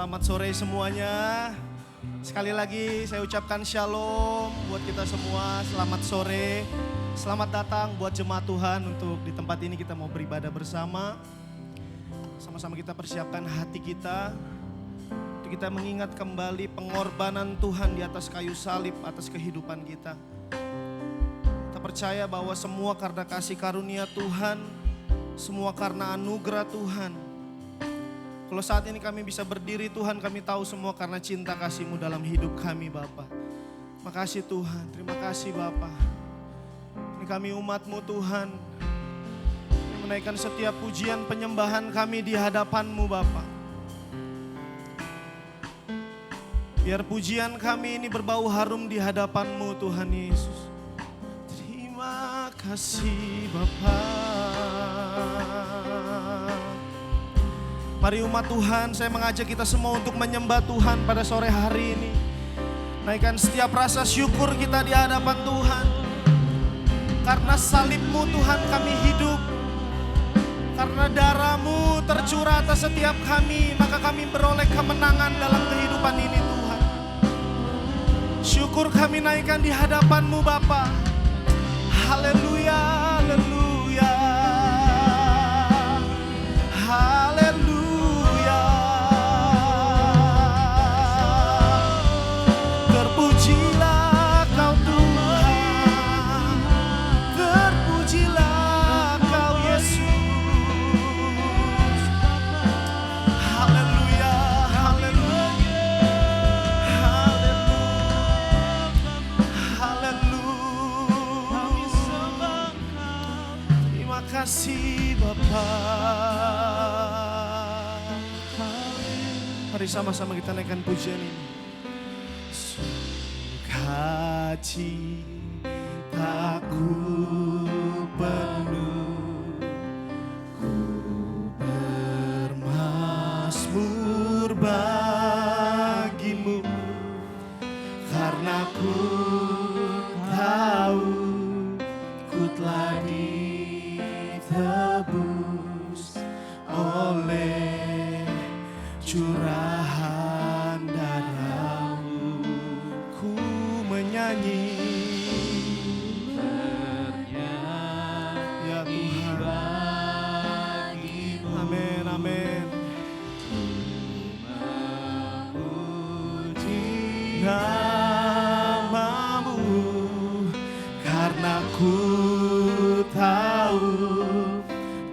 Selamat sore semuanya. Sekali lagi saya ucapkan shalom buat kita semua. Selamat sore. Selamat datang buat jemaat Tuhan untuk di tempat ini kita mau beribadah bersama. Sama-sama kita persiapkan hati kita untuk kita mengingat kembali pengorbanan Tuhan di atas kayu salib atas kehidupan kita. Kita percaya bahwa semua karena kasih karunia Tuhan, semua karena anugerah Tuhan. Kalau saat ini kami bisa berdiri Tuhan, kami tahu semua karena cinta kasih-Mu dalam hidup kami Bapa. Makasih Tuhan, terima kasih Bapa. Ini kami umat-Mu Tuhan, menaikkan setiap pujian penyembahan kami di hadapan-Mu Bapa. Biar pujian kami ini berbau harum di hadapan-Mu Tuhan Yesus. Terima kasih Bapa. Mari umat Tuhan, saya mengajak kita semua untuk menyembah Tuhan pada sore hari ini. Naikkan setiap rasa syukur kita di hadapan Tuhan. Karena salib-Mu Tuhan kami hidup. Karena darah-Mu tercurah atas setiap kami, maka kami beroleh kemenangan dalam kehidupan ini Tuhan. Syukur kami naikkan di hadapan-Mu Bapa. Haleluya, haleluya. Haleluya. Kasih Bapa. Mari sama-sama kita naikkan pujian ini. Sukacitaku penuh, ku bermazmur bagi-Mu, karena ku tahu ku telah ditebus oleh curahan darah-Mu. Ku menyanyi ya Tuhan. Amin, amin. Memuji nama-Mu karena ku tahu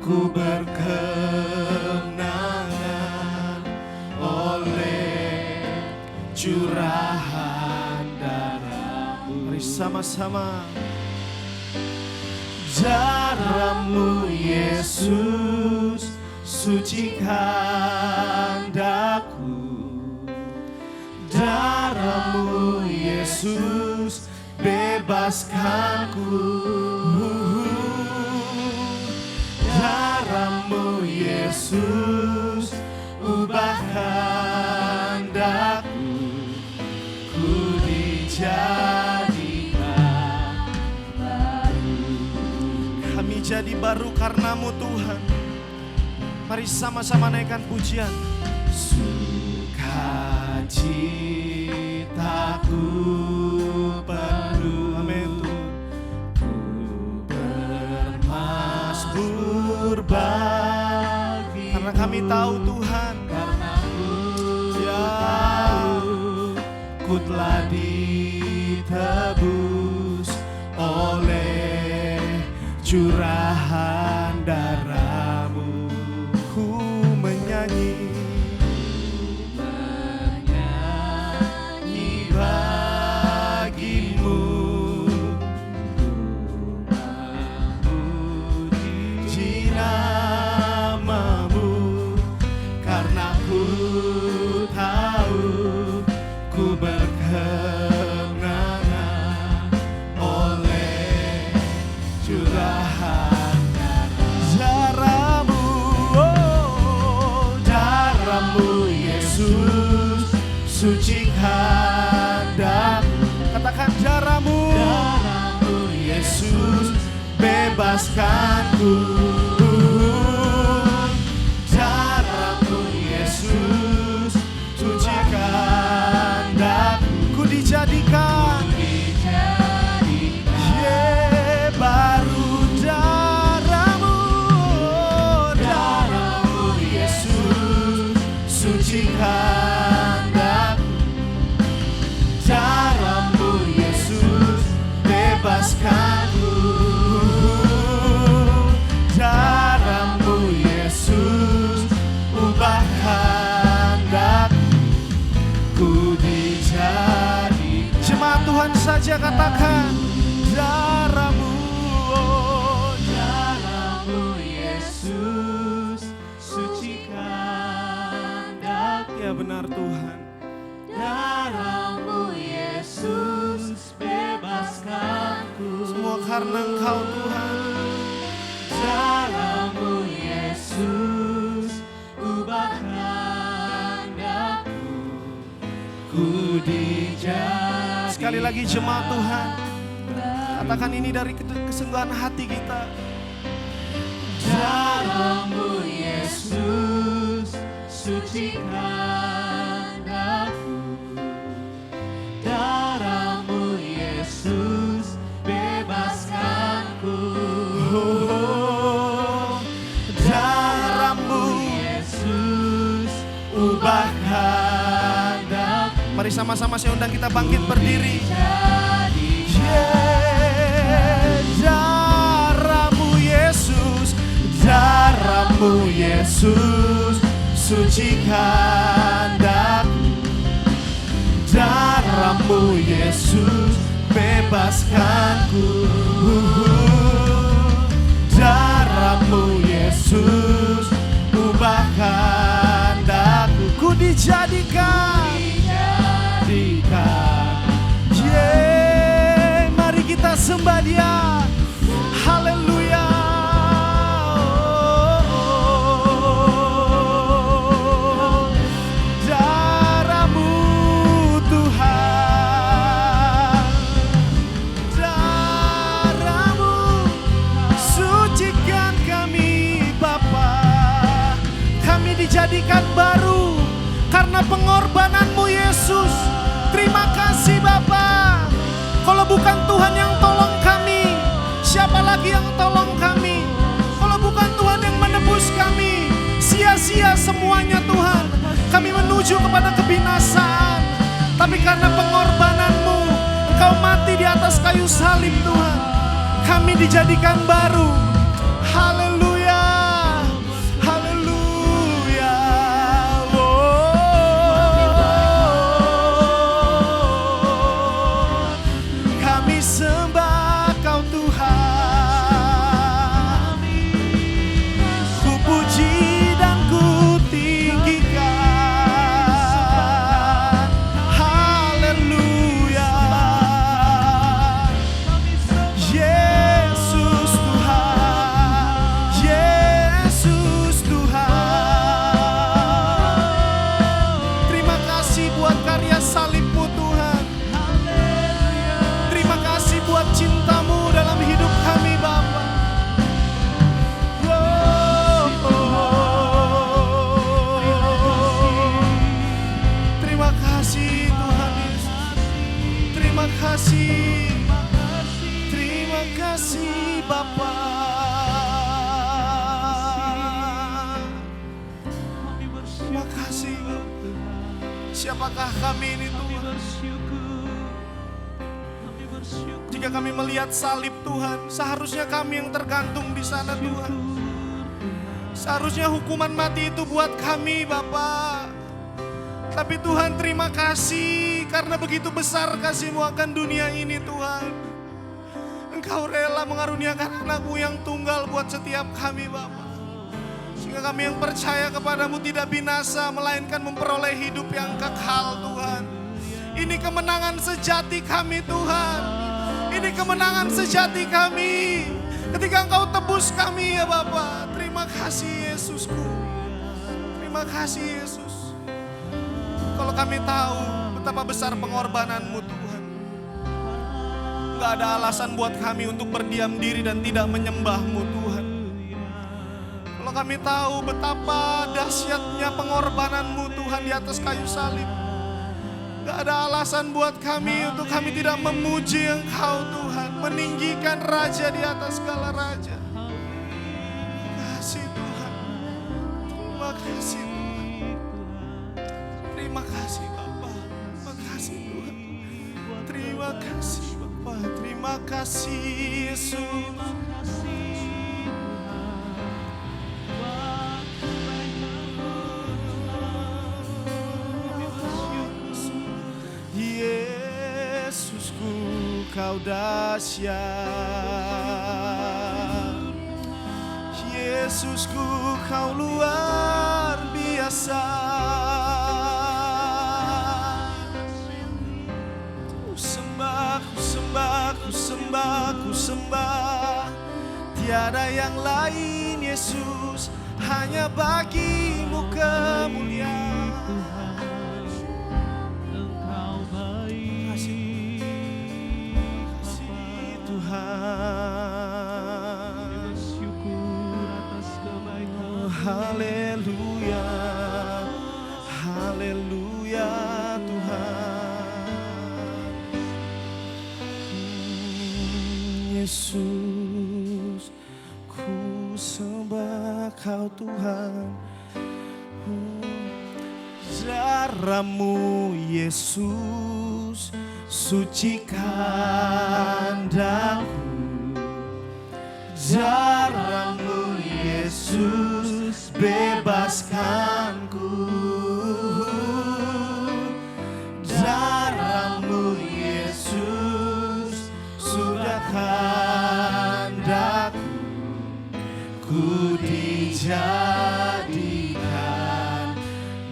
ku berkemenangan oleh curahan darah-Mu. Mari sama-sama. Darah-Mu Yesus sucikan daku, darah-Mu Yesus bebaskanku. Darah-Mu Yesus ubahkan daku, ku dijadikan baru. Kami jadi baru karena-Mu Tuhan. Mari sama-sama naikkan pujian. Sukacitaku penuh, amin Tuhan, berbagi, karena kami tahu Tuhan, karena ku tahu ku telah ditebus oleh curahan darah-Mu. Ku menyanyi bagi-Mu, memuji nama-Mu, karena ku tahu ku berkemenangan oleh curahan darah-Mu. Oh, darah-Mu Yesus sucikan daku. Katakan darah-Mu, darah-Mu Yesus bebaskanku. Darah-Mu Yesus dijadikan. Yeah, baru darahmu, darahmu Yesus, sucikan daku. Darahmu Yesus, bebaskanku. Darahmu Yesus, ubahkan daku. Ku dijadi. Jemaat Tuhan saja katakan, darahmu, oh, darahmu Yesus, sucikan daku. Ya benar Tuhan. Darahmu Yesus, bebaskanku. Semua karena Engkau Tuhan. Darahmu Yesus, ubahkan daku. Ku dijadikan. Sekali lagi jemaat Tuhan, katakan ini dari kesungguhan hati kita. Darahmu Yesus, sucikan daku. Darahmu Yesus, bebaskanku. Darahmu Yesus, ubahkan daku. Mari sama-sama saya undang kita bangkit berdiri. Yeah, darahmu Yesus, darahmu Yesus, sucikan daku. Darahmu Yesus, bebaskanku. Darahmu Yesus, ubahkan daku. Ku dijadikan. Yeah, mari kita sembah Dia. Haleluya. Darahmu Tuhan, darahmu sucikan kami Bapa. Kami dijadikan baru karena pengorbananmu Yesus. Terima kasih Bapa. Kalau bukan Tuhan yang tolong kami, siapa lagi yang tolong kami? Kalau bukan Tuhan yang menebus kami, sia-sia semuanya Tuhan. Kami menuju kepada kebinasaan. Tapi karena pengorbananmu, Engkau mati di atas kayu salib Tuhan. Kami dijadikan baru. Haleluya. Haleluya. Oh, kami sembah Kau Tuhan. Ku puji dan ku tinggikan. Haleluya. Yesus Tuhan, Yesus Tuhan. Terima kasih buat karya salib-Mu Tuhan. Terima kasih buat cinta-Mu dalam hidup kami Bapa. Terima kasih Tuhan Yesus. Terima kasih. Terima kasih Bapa. Terima kasih. Siapakah kami ini Tuhan? Jika kami melihat salib Tuhan, seharusnya kami yang tergantung di sana Tuhan. Seharusnya hukuman mati itu buat kami Bapa. Tapi Tuhan terima kasih karena begitu besar kasih-Mu akan dunia ini Tuhan. Engkau rela mengaruniakan anak-Mu yang tunggal buat setiap kami Bapa. Sehingga kami yang percaya kepadamu tidak binasa, melainkan memperoleh hidup yang kekal Tuhan. Ini kemenangan sejati kami Tuhan. Ini kemenangan sejati kami. Ketika Engkau tebus kami ya Bapa. Terima kasih Yesusku. Terima kasih Yesus. Kalau kami tahu betapa besar pengorbananmu Tuhan. Gak ada alasan buat kami untuk berdiam diri dan tidak menyembahmu Tuhan. Kalau kami tahu betapa dahsyatnya pengorbananmu Tuhan di atas kayu salib. Gak Gak ada alasan buat kami untuk kami tidak memuji Engkau Tuhan, meninggikan Raja di atas segala raja. Kasih Tuhan, terima kasih Tuhan, terima kasih Bapa, terima kasih Tuhan, terima kasih Bapa, terima kasih Yesus. Yesusku, Kau dahsyat. Yesusku, Kau luar biasa. Ku sembah, ku sembah, ku sembah, ku sembah. Tiada yang lain Yesus, hanya bagimu kemuliaan. Haleluya, haleluya Tuhan. Yesus, ku sembah Kau Tuhan. Darah-Mu Yesus, sucikan daku. Darah-Mu Yesus, bebaskanku. Darah-Mu Yesus, sudahkan daku. Ku dijadikan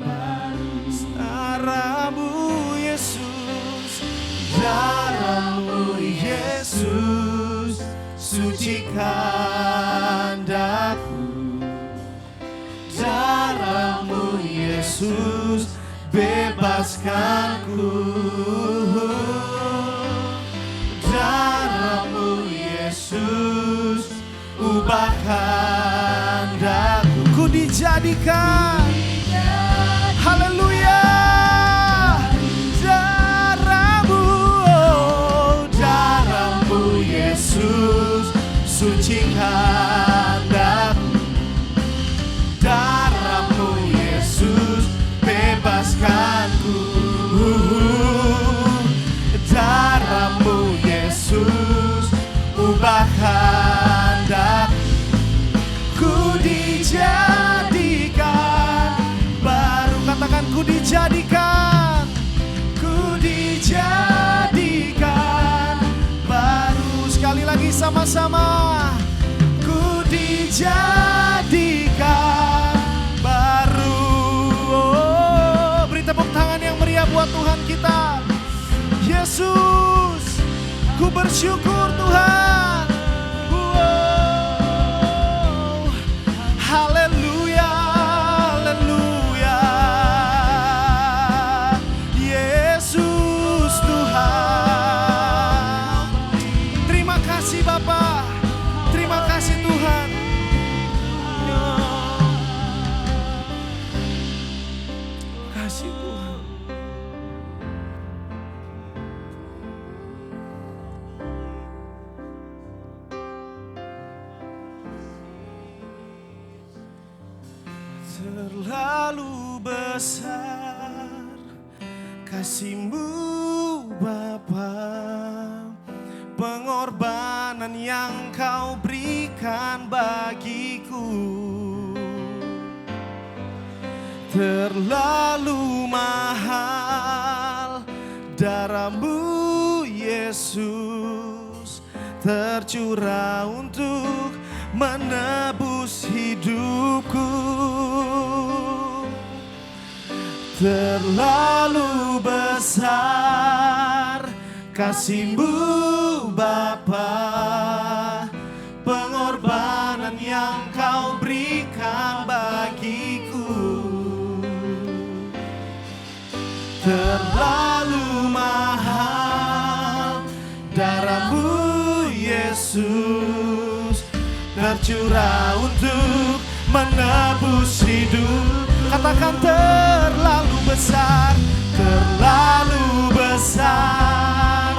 baru. Darah-Mu Yesus, darah-Mu Yesus, sucikan daku. Darah-Mu Yesus, bebaskanku. Darah-Mu Yesus, ubahkan daku. Ku dijadikan, haleluya. Darah-Mu, oh, darah-Mu Yesus, sucikan daku. Darah-Mu Yesus, bebaskanku. Darah-Mu Yesus, ubahkan daku. Ku dijadikan baru, katakan ku dijadikan. Ku dijadikan baru. Sekali lagi sama-sama. Ku dijadikan baru. Oh, beri tepuk tangan yang meriah buat Tuhan kita. Yesus, ku bersyukur Tuhan. Wow. Haleluya, haleluya. Yesus Tuhan. Terima kasih Bapa. Terima kasih Tuhan. Kasih Tuhan. Terlalu besar kasih-Mu Bapa, pengorbanan yang Kau berikan bagiku. Terlalu mahal darah-Mu Yesus, tercurah untuk menebus hidupku. Terlalu besar kasih-Mu Bapa, pengorbanan yang Kau berikan bagiku. Terlalu mahal darah-Mu Yesus, tercurah untuk menebus hidup. Katakan terlalu besar, terlalu besar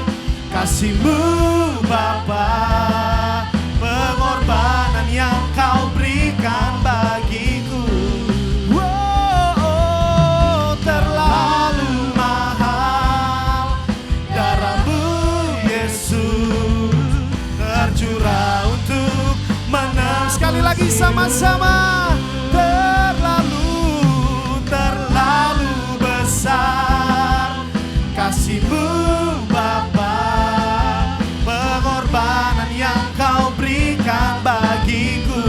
kasih-Mu Bapa, pengorbanan yang Kau berikan bagiku. Oh, terlalu mahal darah-Mu Yesus tercurah untuk menebus. Sekali lagi sama-sama. Terlalu besar kasih-Mu Bapa, pengorbanan yang Kau berikan bagiku.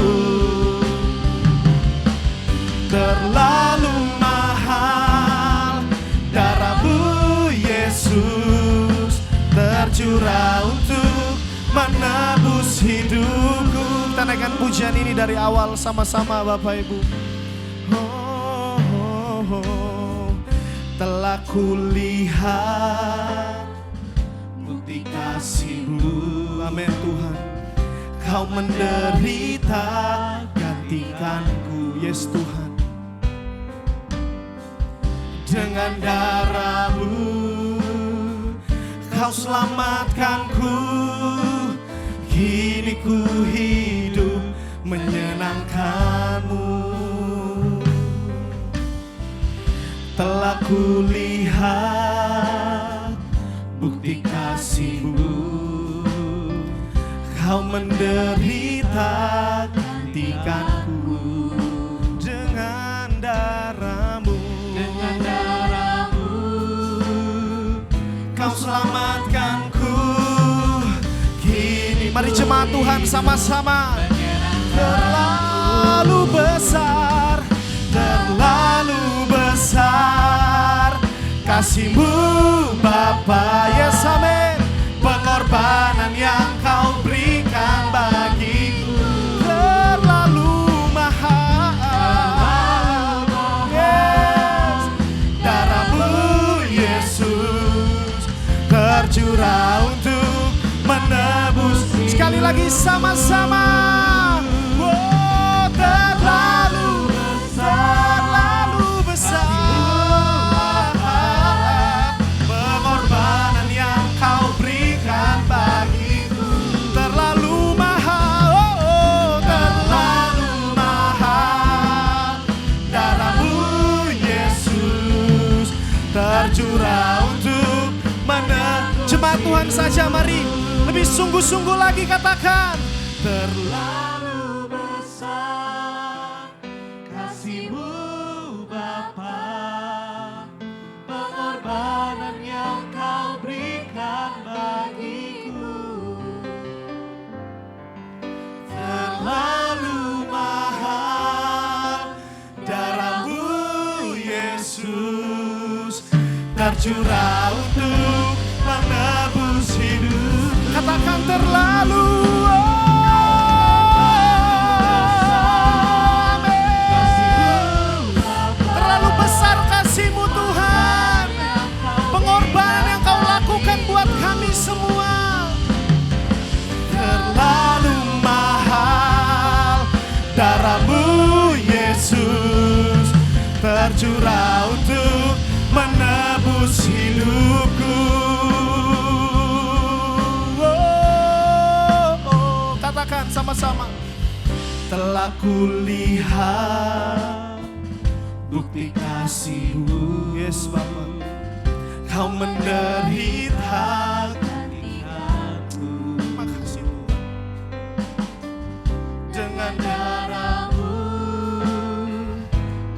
Terlalu mahal darah-Mu Yesus tercurah untuk menebus hidupku. Kita naikkan pujian ini dari awal sama-sama Bapak Ibu. Telah kulihat bukti kasih-Mu, amin Tuhan. Kau menderita gantikanku, yes Tuhan. Dengan darah-Mu Kau selamatkanku. Kini ku hidup menyenangkan-Mu. Telah kulihat bukti kasih-Mu, Kau menderita gantikanku. Dengan darah-Mu Kau selamatkanku. Kini mari jemaat Tuhan sama-sama. Terlalu besar, terlalu besar kasih-Mu Bapa, yes amin. Pengorbanan yang Kau berikan bagiku. Terlalu mahal, yes. Darah-Mu Yesus tercurah untuk menebus. Sekali lagi sama-sama. Oh, terlalu besar, pengorbanan yang Kau berikan bagiku. Terlalu mahal, oh, terlalu mahal darah-Mu Yesus tercurah untuk jemaat Tuhan saja, mari lebih sungguh-sungguh lagi katakan. Terlalu besar kasih-Mu Bapa, pengorbanan yang Kau berikan bagiku. Terlalu mahal darah-Mu Yesus tercurah untuk menebus hidup. Katakan terlalu, terlalu besar kasih-Mu Tuhan, pengorbanan yang Kau lakukan buat kami semua. Terlalu mahal darah-Mu Yesus tercurah untuk menebus hidupku. Katakan sama-sama. Telah kulihat bukti kasih-Mu, yes Bapa. Kau menderita gantikanku. Makasih Tuhan. Dengan darah-Mu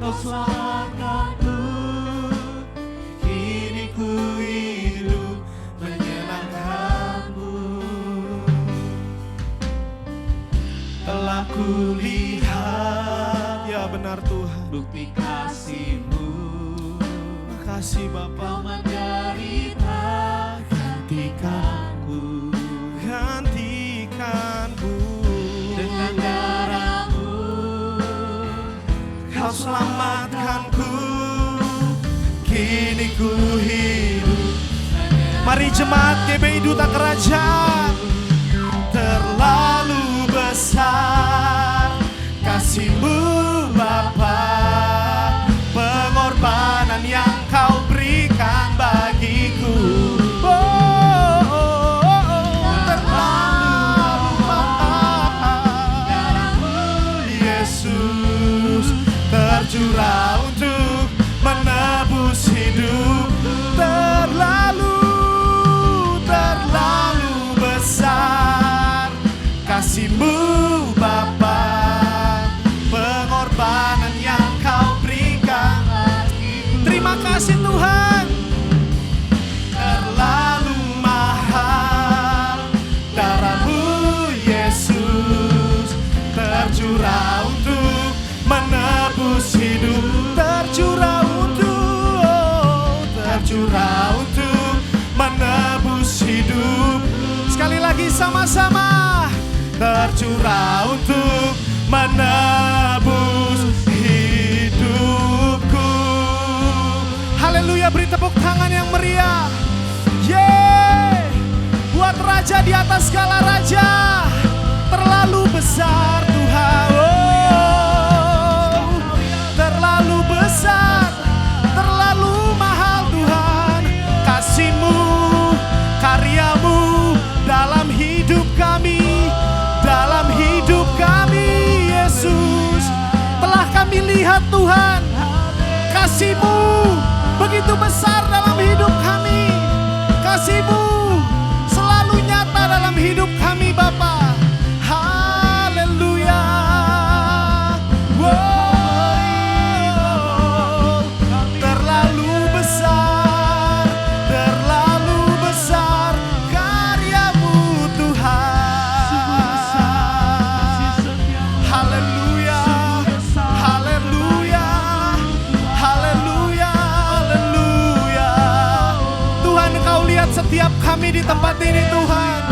Kau selamatkanku. Kini ku hidup menyenangkan-Mu. Telah kulihat, ya benar Tuhan, bukti kasih-Mu. Makasih Bapa. Kau menderita gantikanku, gantikanku. Dengan darah-Mu Kau selamatkanku. Kini ku hidup. Mari jemaat GBI Duta Kerajaan. Terlalu besar kasih-Mu Bapa, pengorbanan yang Kau berikan bagiku. sama-sama. Tercurah untuk menebus hidupku. Haleluya, beri tepuk tangan yang meriah. Yeay, buat Raja di atas segala raja. Terlalu besar Tuhan, oh, terlalu besar, terlalu mahal Tuhan. Kasih-Mu, karya-Mu dalam hidup kami, dalam hidup kami. Yesus, telah kami lihat Tuhan, kasih-Mu begitu besar dalam hidup kami. Kasih-Mu selalu nyata dalam hidup kami Bapa. Haleluya. Wow, terlalu besar, terlalu besar karya-Mu Tuhan. Haleluya, haleluya, haleluya, haleluya. Tuhan, Engkau lihat setiap kami di tempat ini Tuhan.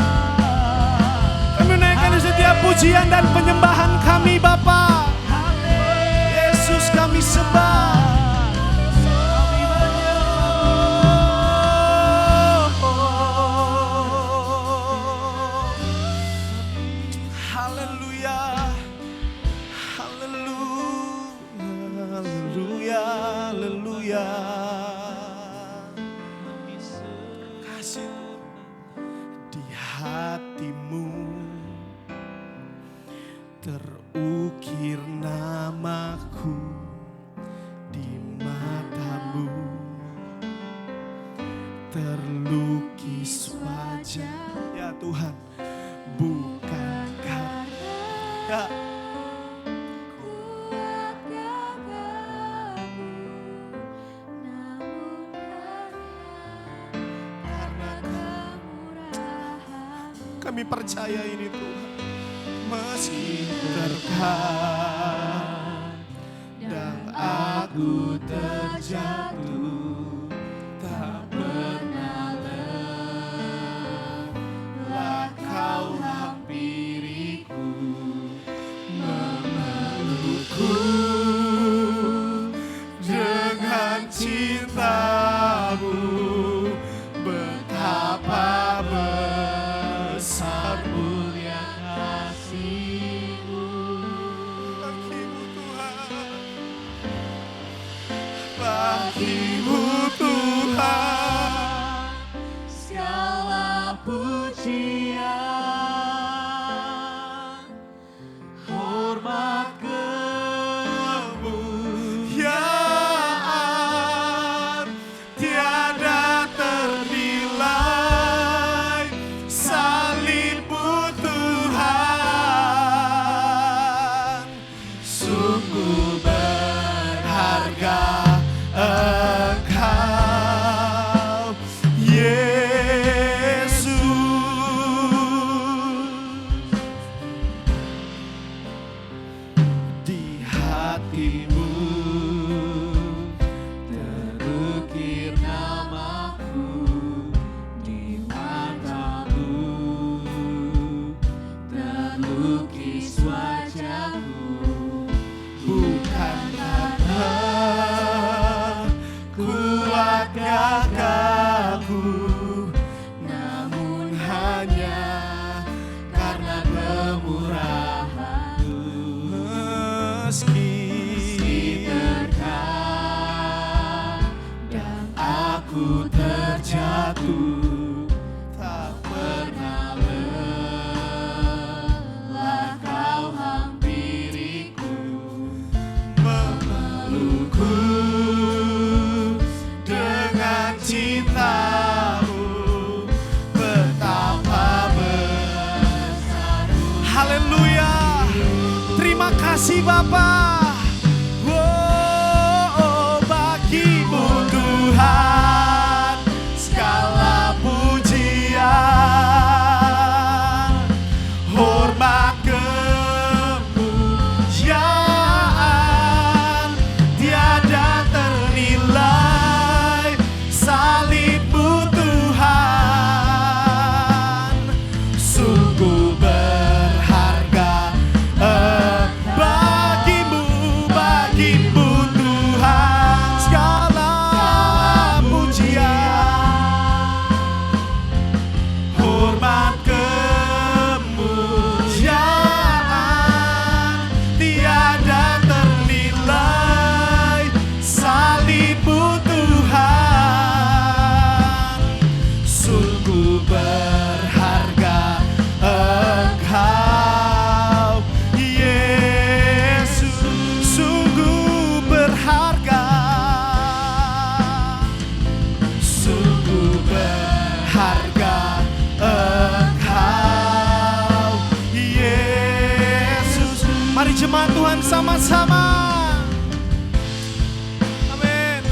Kami naikkan setiap pujian dan penyembahan kami Bapa. Yesus, kami sembah. Haleluya, haleluya, haleluya. Kasih di hati-Mu terukir namaku, di mata-Mu terlukis wajah. Ya Tuhan, bukan karena ya, kami percaya ini Tuhan. Meski terkadang aku terjatuh, tak pernah lelah Kau hampiriku, memelukku dengan cinta-Mu. Betapa besar mulia kasih-Mu. Bagi-Mu Tuhan, bagi-Mu Tuhan segala pujian, hormat, kemuliaan tiada ternilai. Salib-Mu Tuhan sungguh berharga. Engkau Yesus, di hati-Mu terukir namaku, di mata-Mu terlukis wajah-Mu. Bukan karena kuat gagahku, namun hanya karena kemurahan-Mu. Meski terkadang aku terjatuh, tak pernah lelah Kau hampiriku, memelukku dengan cinta-Mu. Betapa besar. Haleluya, terima kasih Bapa. Oh, bagi-Mu Tuhan segala pujian, hormat, kemuliaan tiada ternilai. Salib-Mu Tuhan sama-sama. Amin.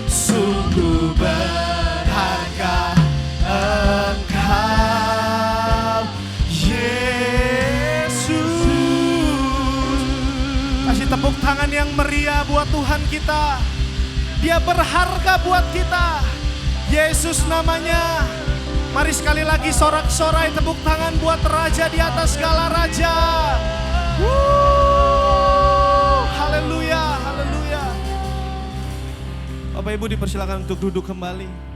Sungguh berharga Engkau, Yesus. Kasih tepuk tangan yang meriah buat Tuhan kita. Dia berharga buat kita. Yesus namanya. Mari sekali lagi sorak-sorai tepuk tangan buat Raja di atas segala raja. Haleluya, haleluya. Bapak Ibu dipersilakan untuk duduk kembali.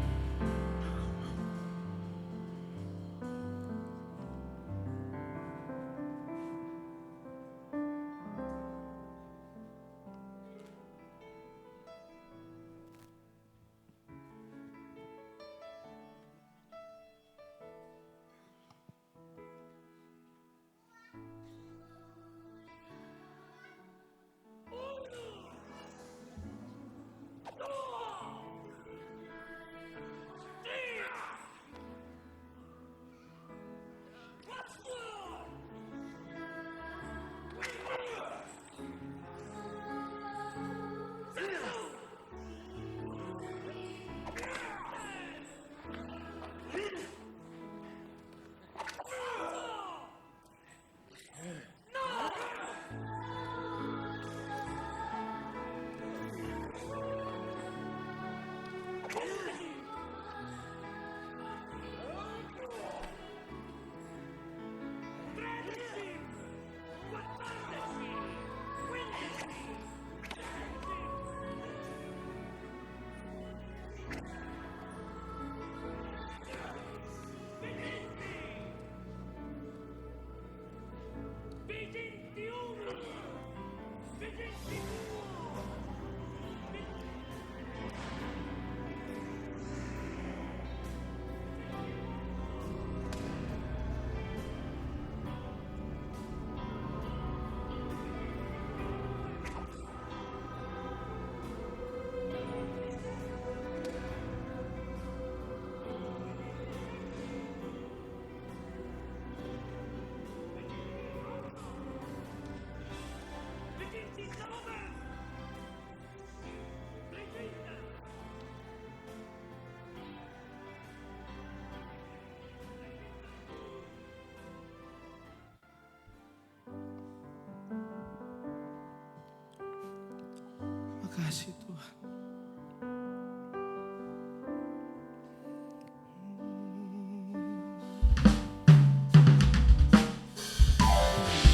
Kasih Tuhan.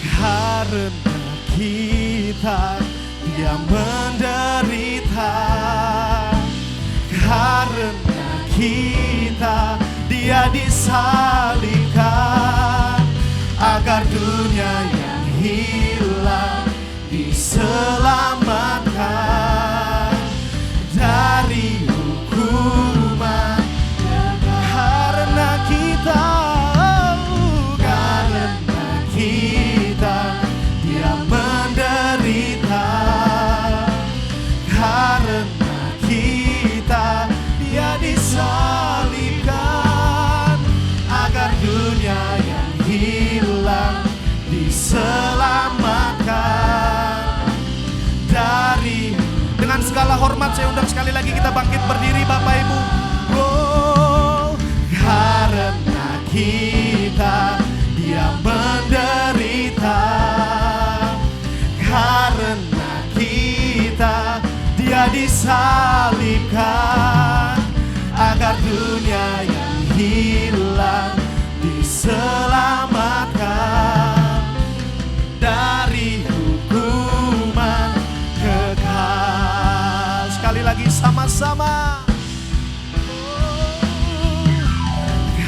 Karena kita Dia menderita, karena kita Dia disalibkan, agar dunia yang hilang diselamatkan dari hukuman. Karena kita Dia menderita, karena kita Dia disalibkan, agar dunia yang hilang diselamatkan dari. Dengan segala hormat saya undang sekali lagi kita bangkit berdiri Bapak Ibu. Oh, karena kita Dia menderita, karena kita Dia disalibkan, agar dunia yang hilang diselamatkan dari hukuman kekal. Sekali lagi sama-sama.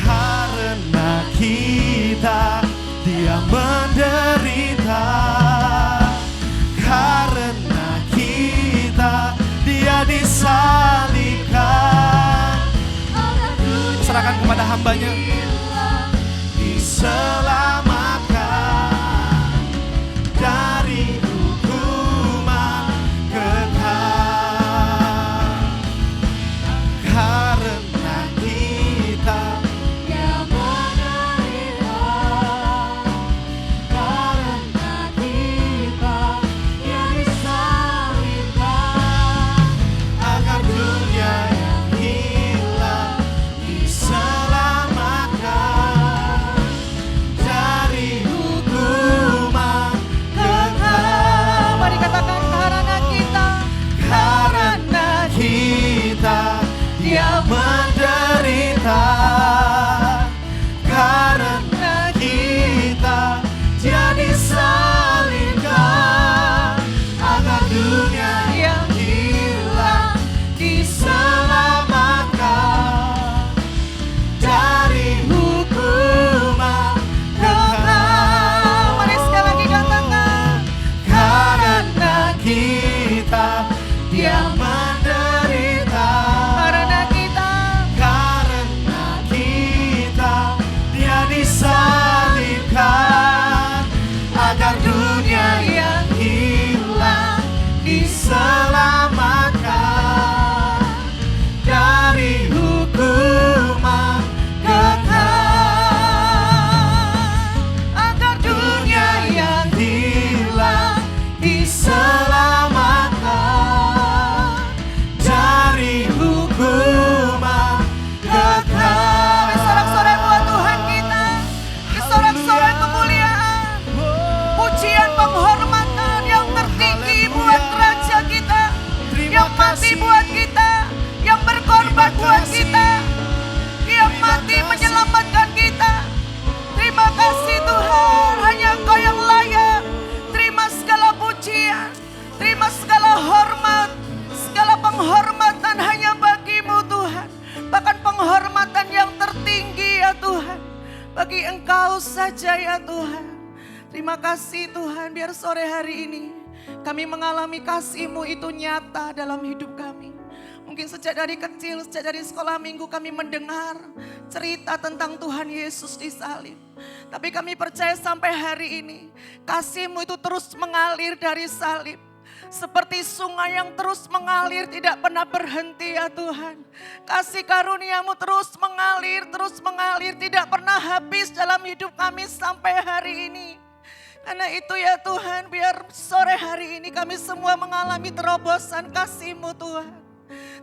Karena kita Dia menderita, karena kita Dia disalibkan. Serahkan kepada hambanya. Diselamatkan dari hukuman kekal. Karena kita Dia menderita, karena kita Dia Bagi Engkau saja ya Tuhan. Terima kasih Tuhan, biar sore hari ini kami mengalami kasih-Mu itu nyata dalam hidup kami. Mungkin sejak dari kecil, sejak dari sekolah minggu kami mendengar cerita tentang Tuhan Yesus di salib. Tapi kami percaya sampai hari ini kasih-Mu itu terus mengalir dari salib. Seperti sungai yang terus mengalir tidak pernah berhenti ya Tuhan. Kasih karunia-Mu terus mengalir tidak pernah habis dalam hidup kami sampai hari ini. Karena itu ya Tuhan, biar sore hari ini kami semua mengalami terobosan kasih-Mu Tuhan.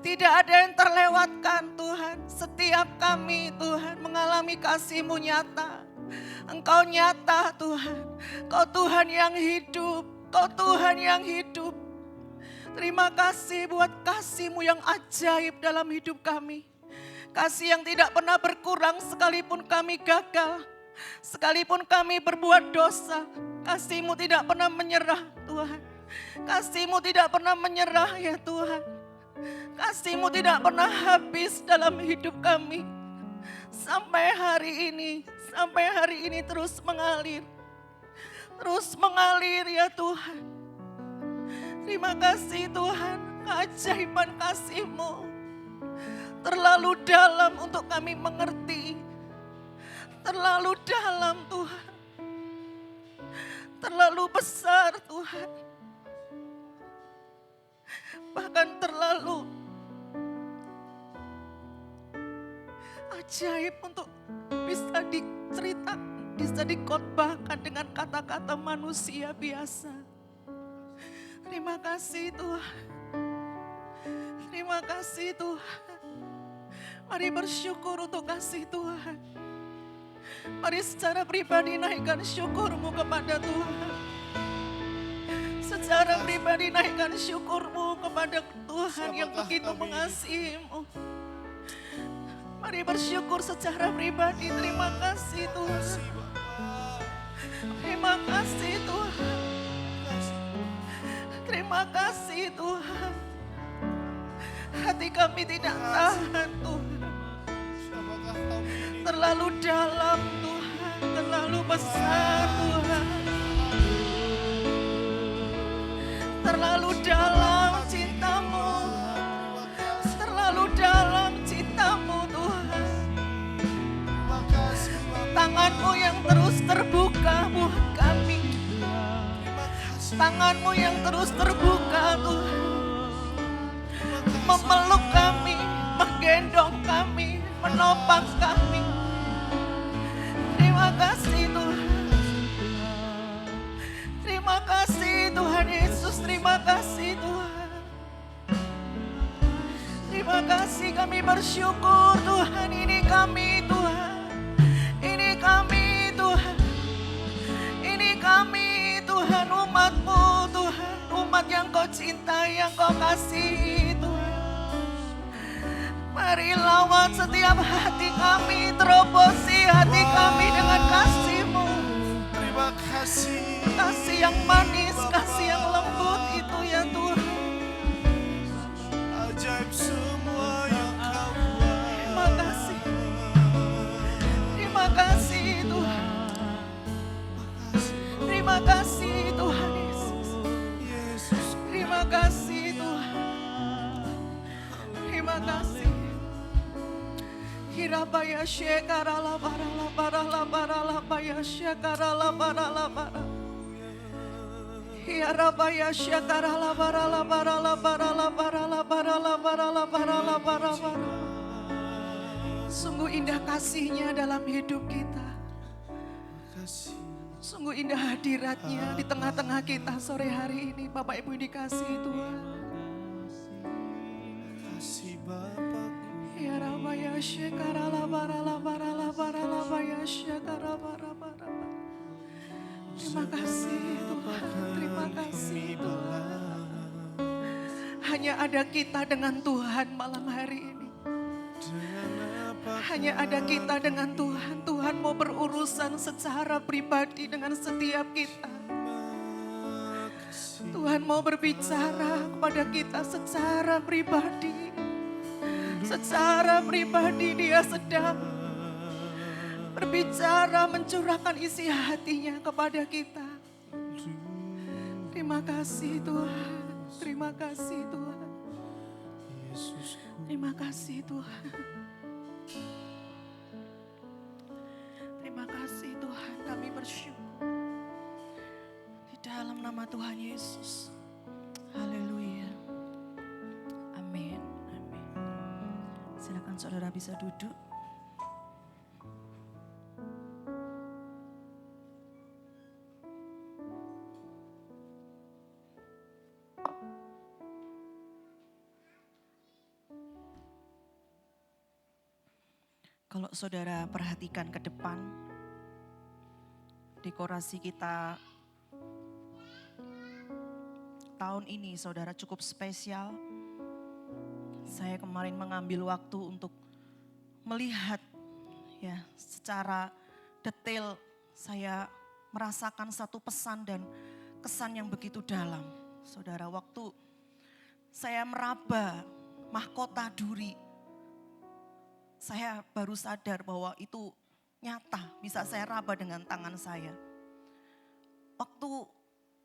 Tidak ada yang terlewatkan Tuhan. Setiap kami Tuhan mengalami kasih-Mu nyata. Engkau nyata Tuhan. Kau Tuhan yang hidup. Kau Tuhan yang hidup. Terima kasih buat kasih-Mu yang ajaib dalam hidup kami. Kasih yang tidak pernah berkurang sekalipun kami gagal. Sekalipun kami berbuat dosa. Kasih-Mu tidak pernah menyerah Tuhan. Kasih-Mu tidak pernah menyerah ya Tuhan. Kasih-Mu tidak pernah habis dalam hidup kami. Sampai hari ini terus mengalir. Terus mengalir ya Tuhan. Terima kasih Tuhan, keajaiban kasih-Mu terlalu dalam untuk kami mengerti. Terlalu dalam Tuhan. Terlalu besar Tuhan. Bahkan terlalu ajaib untuk bisa diceritakan, bisa dikotbahkan dengan kata-kata manusia biasa. Terima kasih Tuhan. Terima kasih Tuhan. Mari bersyukur untuk kasih Tuhan. Mari secara pribadi naikkan syukur-Mu kepada Tuhan. Secara pribadi naikkan syukur-Mu kepada Tuhan yang begitu mengasihi-Mu. Mari bersyukur secara pribadi. Terima kasih Tuhan. Terima kasih Tuhan. Terima kasih Tuhan. Hati kami tidak tahan Tuhan. Terlalu dalam Tuhan. Terlalu besar Tuhan. Terlalu dalam cinta-Mu. Terlalu dalam cinta-Mu Tuhan. Tangan-Mu yang terus terbuka buat kami. Tangan-Mu yang terus terbuka Tuhan. Memeluk kami, menggendong kami, menopang kami. Terima kasih Tuhan. Terima kasih Tuhan Yesus, terima kasih Tuhan. Terima kasih, kami bersyukur Tuhan. Ini kami Tuhan. Ini kami Tuhan. Ini kami Tuhan, umat-Mu Tuhan. Umat yang Kau cintai, yang Kau kasihi Tuhan. Mari lawat setiap hati kami, terobosi hati kami dengan kasih-Mu. Terima kasih. Kasih yang manis, kasih yang lembut itu ya Tuhan. Ajaib semua yang Kau buat. Terima kasih. Terima kasih Tuhan. Terima kasih Tuhan Yesus. Terima kasih Tuhan. Terima kasih. Hirabaya shekarala barala barala barala baya shekarala barala barala. Hirabaya shekarala barala barala barala barala barala barala barala barala. Sungguh indah kasih-Nya dalam hidup kita. Sungguh indah hadirat-Nya di tengah-tengah kita sore hari ini. Bapak Ibu dikasihi Tuhan. Kasih Bapakku. Ya Rabaya Shekarala Barala Barala Barala Baya Shekara Bara Bara. Terima kasih Tuhan. Terima kasih Tuhan. Hanya ada kita dengan Tuhan malam hari ini. Hanya ada kita dengan Tuhan. Tuhan mau berurusan secara pribadi dengan setiap kita. Tuhan mau berbicara kepada kita secara pribadi. Secara pribadi Dia sedang berbicara, mencurahkan isi hatinya kepada kita. Terima kasih Tuhan, terima kasih Tuhan, terima kasih Tuhan. Terima kasih Tuhan, kami bersyukur di dalam nama Tuhan Yesus. Haleluya. Amin. Amin. Silakan saudara bisa duduk. Kalau saudara perhatikan ke depan, dekorasi kita tahun ini saudara cukup spesial. Saya kemarin mengambil waktu untuk melihat ya secara detail, saya merasakan satu pesan dan kesan yang begitu dalam. Saudara, waktu saya meraba mahkota duri, saya baru sadar bahwa itu nyata, bisa saya raba dengan tangan saya. Waktu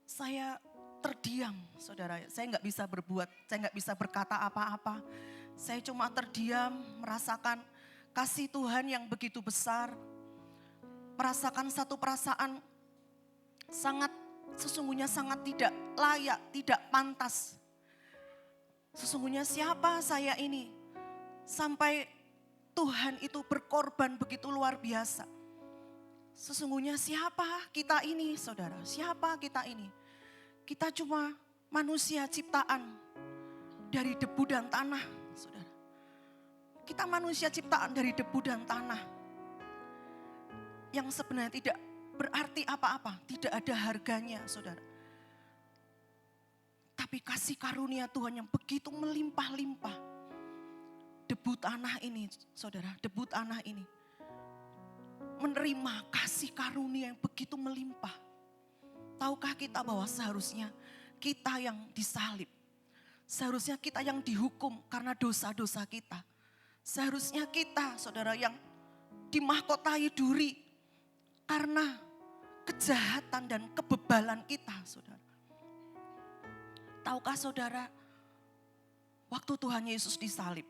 saya terdiam, saudara, saya nggak bisa berbuat, saya nggak bisa berkata apa-apa. Saya cuma terdiam, merasakan kasih Tuhan yang begitu besar, merasakan satu perasaan sesungguhnya sangat tidak layak, tidak pantas. Sesungguhnya siapa saya ini sampai Tuhan itu berkorban begitu luar biasa. Sesungguhnya siapa kita ini, saudara? Siapa kita ini? Kita cuma manusia ciptaan dari debu dan tanah, saudara. Kita manusia ciptaan dari debu dan tanah yang sebenarnya tidak berarti apa-apa, tidak ada harganya, saudara. Tapi kasih karunia Tuhan yang begitu melimpah-limpah. Debu tanah ini, saudara, debu tanah ini menerima kasih karunia yang begitu melimpah. Tahukah kita bahwa seharusnya kita yang disalib, seharusnya kita yang dihukum karena dosa-dosa kita. Seharusnya kita, saudara, yang dimahkotai duri karena kejahatan dan kebebalan kita, saudara. Tahukah saudara, waktu Tuhan Yesus disalib,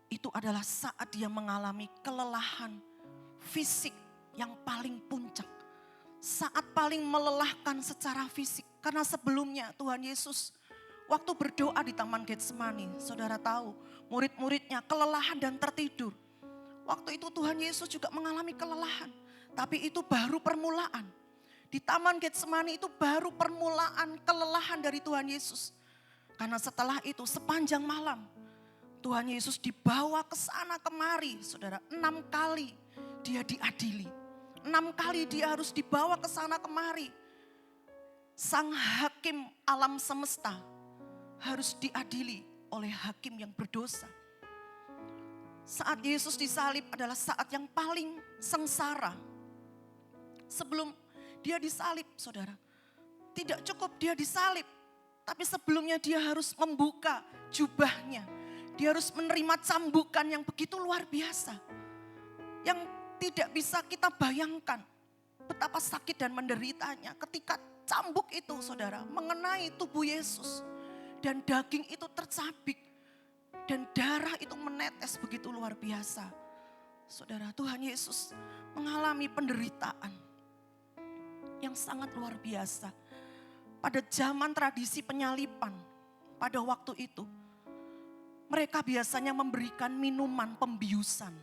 itu adalah saat dia mengalami kelelahan fisik yang paling puncak. Saat paling melelahkan secara fisik. Karena sebelumnya Tuhan Yesus waktu berdoa di Taman Getsemani, saudara tahu murid-muridnya kelelahan dan tertidur. Waktu itu Tuhan Yesus juga mengalami kelelahan. Tapi itu baru permulaan. Di Taman Getsemani itu baru permulaan kelelahan dari Tuhan Yesus. Karena setelah itu sepanjang malam Tuhan Yesus dibawa ke sana kemari, saudara. 6 kali dia diadili. 6 kali dia harus dibawa ke sana kemari. Sang hakim alam semesta harus diadili oleh hakim yang berdosa. Saat Yesus disalib adalah saat yang paling sengsara. Sebelum dia disalib, saudara. Tidak cukup dia disalib, tapi sebelumnya dia harus membuka jubahnya. Dia harus menerima cambukan yang begitu luar biasa. Yang tidak bisa kita bayangkan betapa sakit dan menderitanya ketika cambuk itu, saudara, mengenai tubuh Yesus. Dan daging itu tercabik. Dan darah itu menetes begitu luar biasa. Saudara, Tuhan Yesus mengalami penderitaan yang sangat luar biasa. Pada zaman tradisi penyalipan, pada waktu itu, mereka biasanya memberikan minuman pembiusan.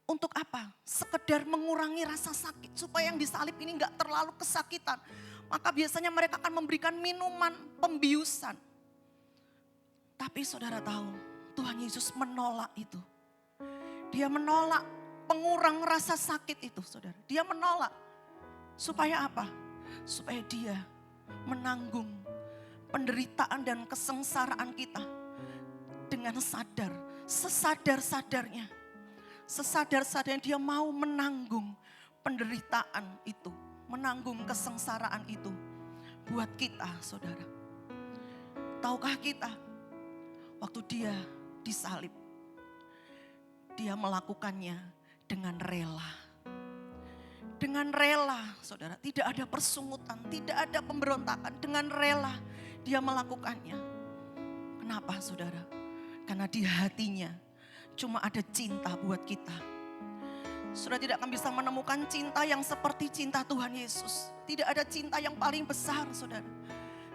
Untuk apa? Sekedar mengurangi rasa sakit. Supaya yang disalib ini gak terlalu kesakitan. Maka biasanya mereka akan memberikan minuman pembiusan. Tapi saudara tahu, Tuhan Yesus menolak itu. Dia menolak pengurang rasa sakit itu, saudara. Dia menolak. Supaya apa? Supaya dia menanggung penderitaan dan kesengsaraan kita. Dengan sadar, sesadar-sadarnya dia mau menanggung penderitaan itu, menanggung kesengsaraan itu buat kita, saudara. Tahukah kita, waktu dia disalib, dia melakukannya dengan rela. Dengan rela, saudara, tidak ada persungutan, tidak ada pemberontakan. Dengan rela dia melakukannya. Kenapa, saudara? Karena di hatinya cuma ada cinta buat kita. Saudara tidak akan bisa menemukan cinta yang seperti cinta Tuhan Yesus. Tidak ada cinta yang paling besar, saudara.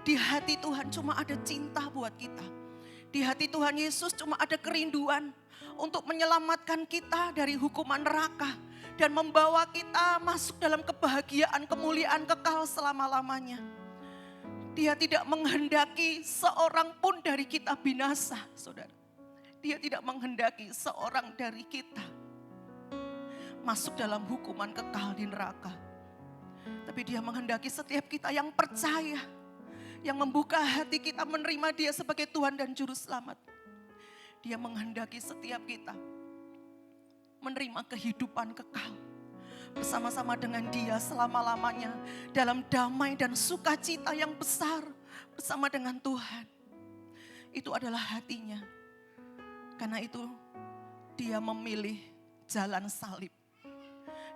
Di hati Tuhan cuma ada cinta buat kita. Di hati Tuhan Yesus cuma ada kerinduan untuk menyelamatkan kita dari hukuman neraka dan membawa kita masuk dalam kebahagiaan, kemuliaan kekal selama-lamanya. Dia tidak menghendaki seorang pun dari kita binasa, saudara. Dia tidak menghendaki seorang dari kita masuk dalam hukuman kekal di neraka. Tapi dia menghendaki setiap kita yang percaya, yang membuka hati kita menerima dia sebagai Tuhan dan Juru Selamat. Dia menghendaki setiap kita menerima kehidupan kekal bersama-sama dengan dia selama-lamanya dalam damai dan sukacita yang besar bersama dengan Tuhan. Itu adalah hatinya. Karena itu dia memilih jalan salib.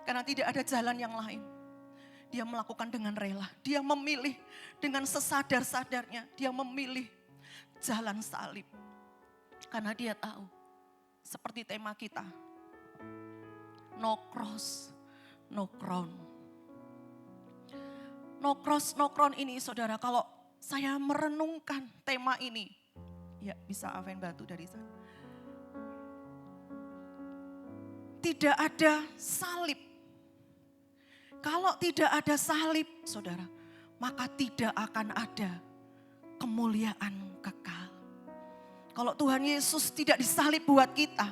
Karena tidak ada jalan yang lain. Dia melakukan dengan rela. Dia memilih dengan sesadar-sadarnya. Dia memilih jalan salib. Karena dia tahu, seperti tema kita, no cross, no crown. No cross, no crown ini, saudara, kalau saya merenungkan tema ini, ya bisa Aven bantu dari sana. Tidak ada salib. Kalau tidak ada salib, saudara, maka tidak akan ada kemuliaan kekal. Kalau Tuhan Yesus tidak disalib buat kita,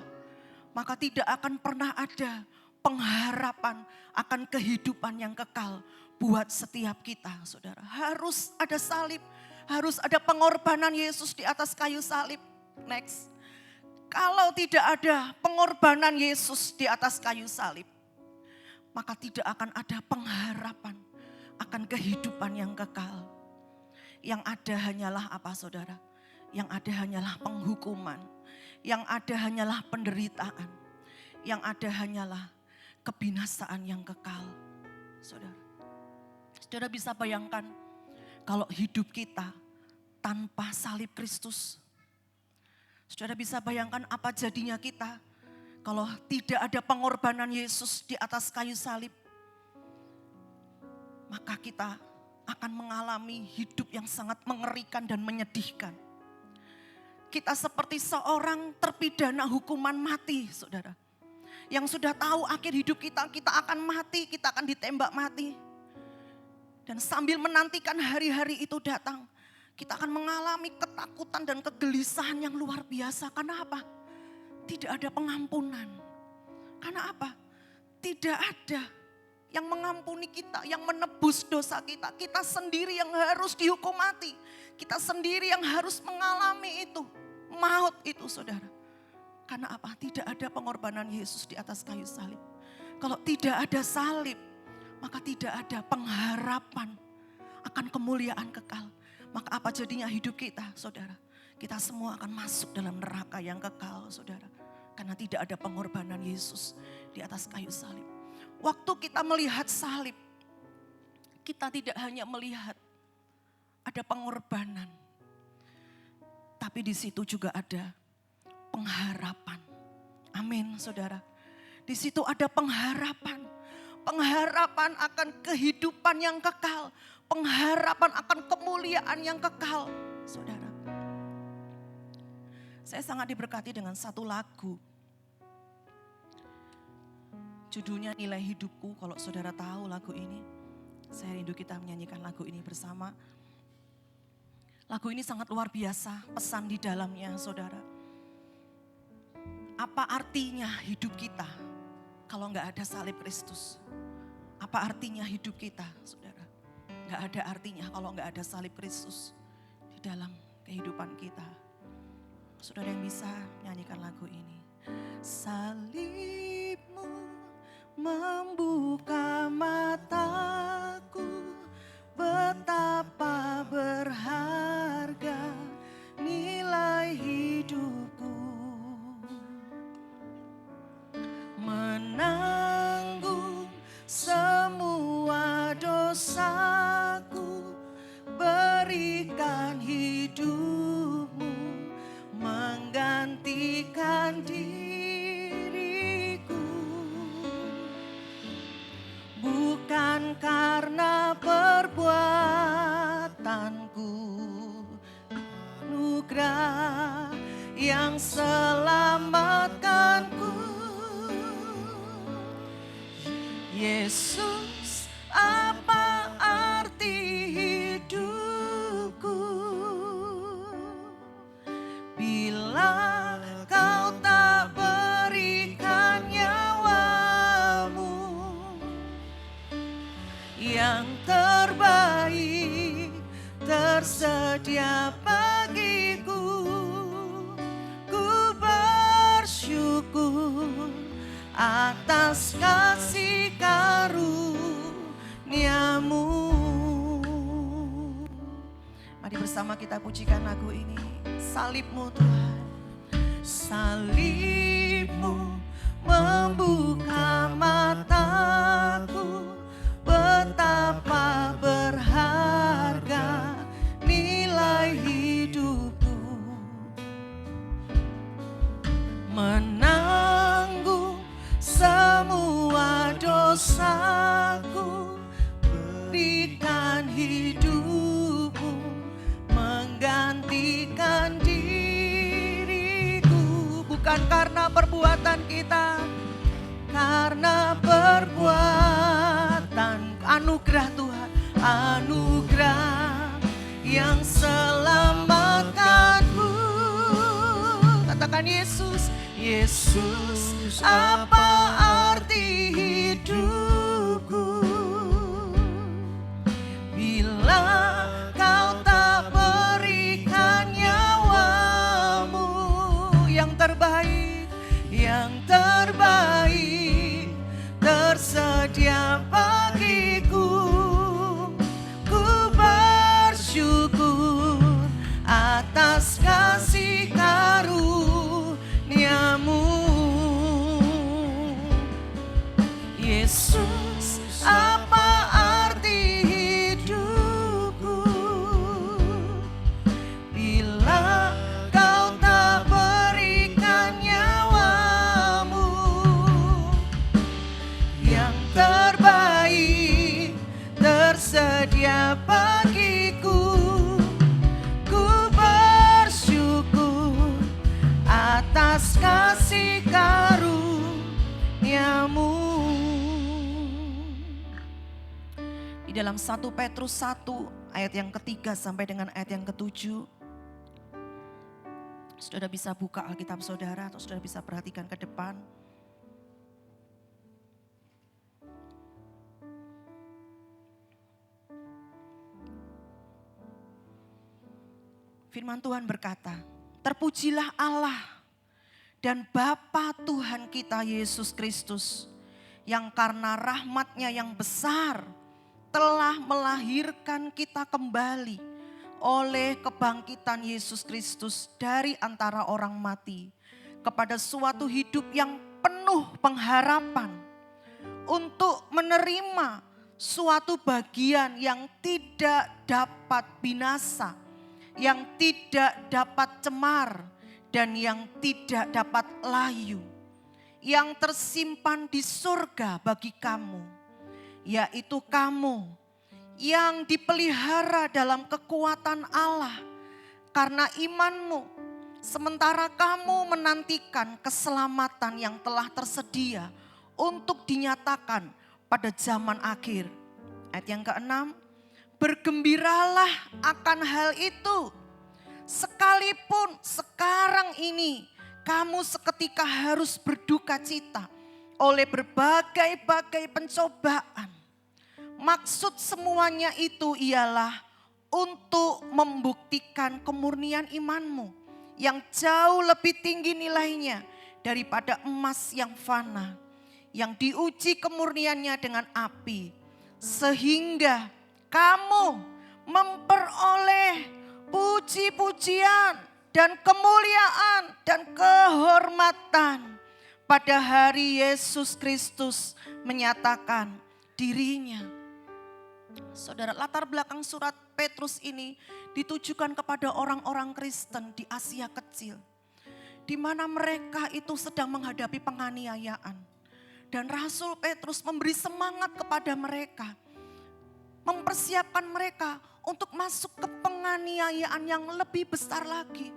maka tidak akan pernah ada pengharapan akan kehidupan yang kekal buat setiap kita, saudara. Harus ada salib, harus ada pengorbanan Yesus di atas kayu salib. Next. Kalau tidak ada pengorbanan Yesus di atas kayu salib, maka tidak akan ada pengharapan akan kehidupan yang kekal. Yang ada hanyalah apa, saudara? Yang ada hanyalah penghukuman. Yang ada hanyalah penderitaan. Yang ada hanyalah kebinasaan yang kekal, saudara. Saudara bisa bayangkan kalau hidup kita tanpa salib Kristus. Saudara bisa bayangkan apa jadinya kita kalau tidak ada pengorbanan Yesus di atas kayu salib. Maka kita akan mengalami hidup yang sangat mengerikan dan menyedihkan. Kita seperti seorang terpidana hukuman mati, saudara. Yang sudah tahu akhir hidup kita, kita akan mati, kita akan ditembak mati. Dan sambil menantikan hari-hari itu datang, kita akan mengalami ketakutan dan kegelisahan yang luar biasa. Karena apa? Tidak ada pengampunan. Karena apa? Tidak ada yang mengampuni kita, yang menebus dosa kita. Kita sendiri yang harus dihukum mati. Kita sendiri yang harus mengalami itu. Maut itu, saudara. Karena apa? Tidak ada pengorbanan Yesus di atas kayu salib. Kalau tidak ada salib, maka tidak ada pengharapan akan kemuliaan kekal. Maka apa jadinya hidup kita, saudara? Kita semua akan masuk dalam neraka yang kekal, saudara. Karena tidak ada pengorbanan Yesus di atas kayu salib. Waktu kita melihat salib, kita tidak hanya melihat ada pengorbanan. Tapi di situ juga ada pengharapan. Amin, saudara. Di situ ada pengharapan. Pengharapan akan kehidupan yang kekal. Pengharapan akan kemuliaan yang kekal, saudara. Saya sangat diberkati dengan satu lagu. Judulnya Nilai Hidupku. Kalau saudara tahu lagu ini, saya rindu kita menyanyikan lagu ini bersama. Lagu ini sangat luar biasa, pesan di dalamnya, saudara. Apa artinya hidup kita kalau nggak ada salib Kristus? Apa artinya hidup kita, saudara? Nggak ada artinya kalau nggak ada salib Kristus di dalam kehidupan kita. Saudara yang bisa nyanyikan lagu ini. Salibmu membuka mataku, betapa berharga nilai hidupku. Yesus, apa arti hidupku bila kau tak berikan nyawamu yang terbaik tersedia bagiku. Ku bersyukur atas kasih karuniamu. Mari bersama kita pujikan lagu ini. Salibmu Tuhan, salibmu membuka mataku, betapa berharga nilai hidupku, menanggung semua dosaku, berikan hidupmu menggantikan diriku, bukan karena perbuatan kita, karena perbuatan anugerah Tuhan, anugerah yang selamatkanku. Katakan Yesus, Yesus, apa arti hidupku bila kau tak berikan nyawamu yang terbaik, yang terbaik tersedia bagiku. Ku bersyukur atas kasih karuniamu. Yesus, apa arti hidupku bila kau tak berikan nyawamu yang terbaik tersedia bagiku. Ku bersyukur atas kasih karuniamu. Di dalam 1 Petrus 1 ayat yang ketiga sampai dengan ayat yang ketujuh, saudara bisa buka Alkitab saudara atau saudara bisa perhatikan ke depan. Firman Tuhan berkata, terpujilah Allah dan Bapa Tuhan kita Yesus Kristus, yang karena rahmat-Nya yang besar telah melahirkan kita kembali oleh kebangkitan Yesus Kristus dari antara orang mati kepada suatu hidup yang penuh pengharapan, untuk menerima suatu bagian yang tidak dapat binasa, yang tidak dapat cemar, dan yang tidak dapat layu, yang tersimpan di surga bagi kamu, yaitu kamu yang dipelihara dalam kekuatan Allah karena imanmu, sementara kamu menantikan keselamatan yang telah tersedia untuk dinyatakan pada zaman akhir. Ayat yang ke-6, bergembiralah akan hal itu, sekalipun sekarang ini kamu seketika harus berduka cita oleh berbagai-bagai pencobaan. Maksud semuanya itu ialah untuk membuktikan kemurnian imanmu yang jauh lebih tinggi nilainya daripada emas yang fana, yang diuji kemurniannya dengan api, sehingga kamu memperoleh puji-pujian dan kemuliaan dan kehormatan pada hari Yesus Kristus menyatakan dirinya. Saudara, latar belakang surat Petrus ini ditujukan kepada orang-orang Kristen di Asia Kecil, di mana mereka itu sedang menghadapi penganiayaan. Dan Rasul Petrus memberi semangat kepada mereka, mempersiapkan mereka untuk masuk ke penganiayaan yang lebih besar lagi.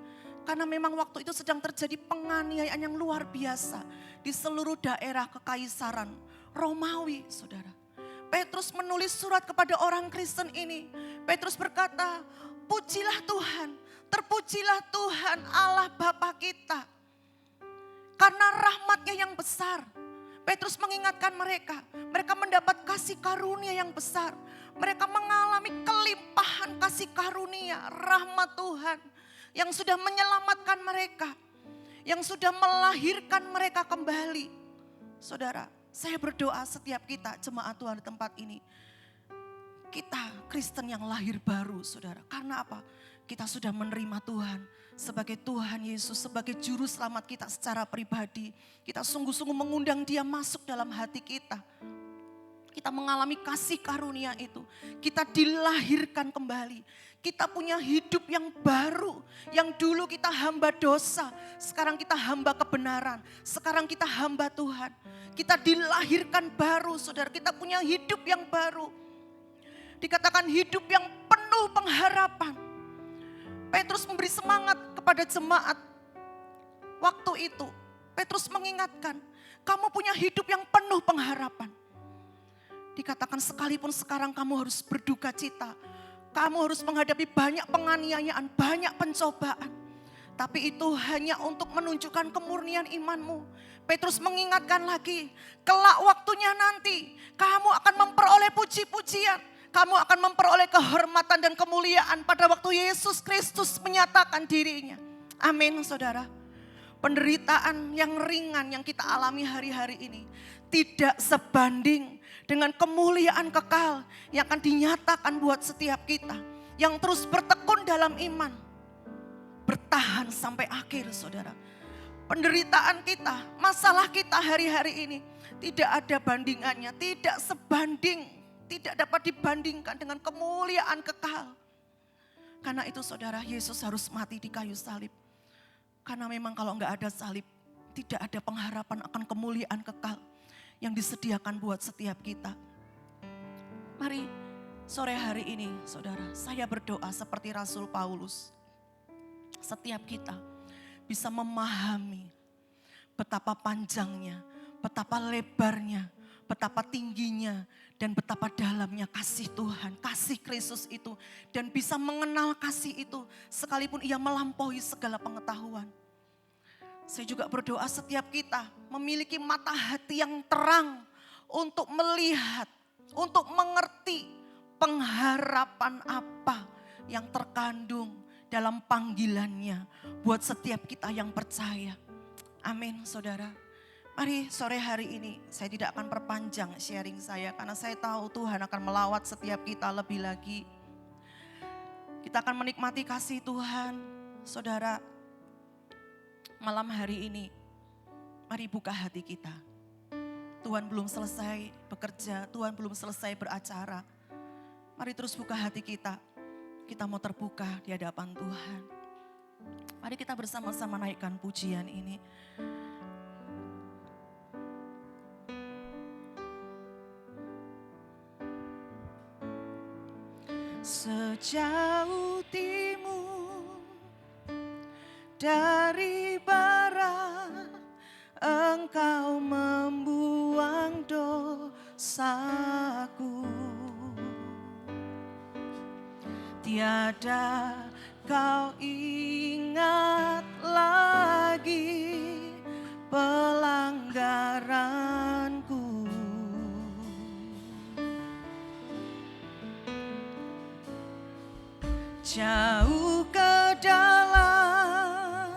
Karena memang waktu itu sedang terjadi penganiayaan yang luar biasa di seluruh daerah kekaisaran Romawi, saudara. Petrus menulis surat kepada orang Kristen ini. Petrus berkata, pujilah Tuhan, terpujilah Tuhan Allah Bapa kita. Karena rahmatnya yang besar. Petrus mengingatkan mereka mendapat kasih karunia yang besar. Mereka mengalami kelimpahan kasih karunia, rahmat Tuhan yang sudah menyelamatkan mereka, yang sudah melahirkan mereka kembali. Saudara, saya berdoa setiap kita jemaat Tuhan di tempat ini, kita Kristen yang lahir baru, saudara. Karena apa? Kita sudah menerima Tuhan sebagai Tuhan Yesus, sebagai juru selamat kita secara pribadi. Kita sungguh-sungguh mengundang Dia masuk dalam hati kita. Kita mengalami kasih karunia itu. Kita dilahirkan kembali. Kita punya hidup yang baru. Yang dulu kita hamba dosa, sekarang kita hamba kebenaran. Sekarang kita hamba Tuhan. Kita dilahirkan baru, saudara. Kita punya hidup yang baru. Dikatakan hidup yang penuh pengharapan. Petrus memberi semangat kepada jemaat waktu itu. Petrus mengingatkan, kamu punya hidup yang penuh pengharapan. Dikatakan sekalipun sekarang kamu harus berduka cita. Kamu harus menghadapi banyak penganiayaan, banyak pencobaan. Tapi itu hanya untuk menunjukkan kemurnian imanmu. Petrus mengingatkan lagi, kelak waktunya nanti kamu akan memperoleh puji-pujian. Kamu akan memperoleh kehormatan dan kemuliaan pada waktu Yesus Kristus menyatakan dirinya. Amin, saudara. Penderitaan yang ringan yang kita alami hari-hari ini tidak sebanding dengan kemuliaan kekal yang akan dinyatakan buat setiap kita. Yang terus bertekun dalam iman. Bertahan sampai akhir, saudara. Penderitaan kita, masalah kita hari-hari ini tidak ada bandingannya, tidak sebanding. Tidak dapat dibandingkan dengan kemuliaan kekal. Karena itu saudara, Yesus harus mati di kayu salib. Karena memang kalau enggak ada salib, tidak ada pengharapan akan kemuliaan kekal yang disediakan buat setiap kita. Mari sore hari ini saudara, saya berdoa seperti Rasul Paulus. Setiap kita bisa memahami betapa panjangnya, betapa lebarnya, betapa tingginya, dan betapa dalamnya kasih Tuhan, kasih Kristus itu. Dan bisa mengenal kasih itu sekalipun ia melampaui segala pengetahuan. Saya juga berdoa setiap kita memiliki mata hati yang terang untuk melihat, untuk mengerti pengharapan apa yang terkandung dalam panggilannya buat setiap kita yang percaya. Amin, saudara. Mari sore hari ini saya tidak akan perpanjang sharing saya karena saya tahu Tuhan akan melawat setiap kita lebih lagi. Kita akan menikmati kasih Tuhan. Saudara, malam hari ini mari buka hati kita. Tuhan belum selesai bekerja, Tuhan belum selesai beracara. Mari terus buka hati kita. Kita mau terbuka di hadapan Tuhan. Mari kita bersama-sama naikkan pujian ini. Sejauh timur dari barat, Engkau membuang dosaku. Tiada kau ingat lagi pelanggaranku. Jauh ke dalam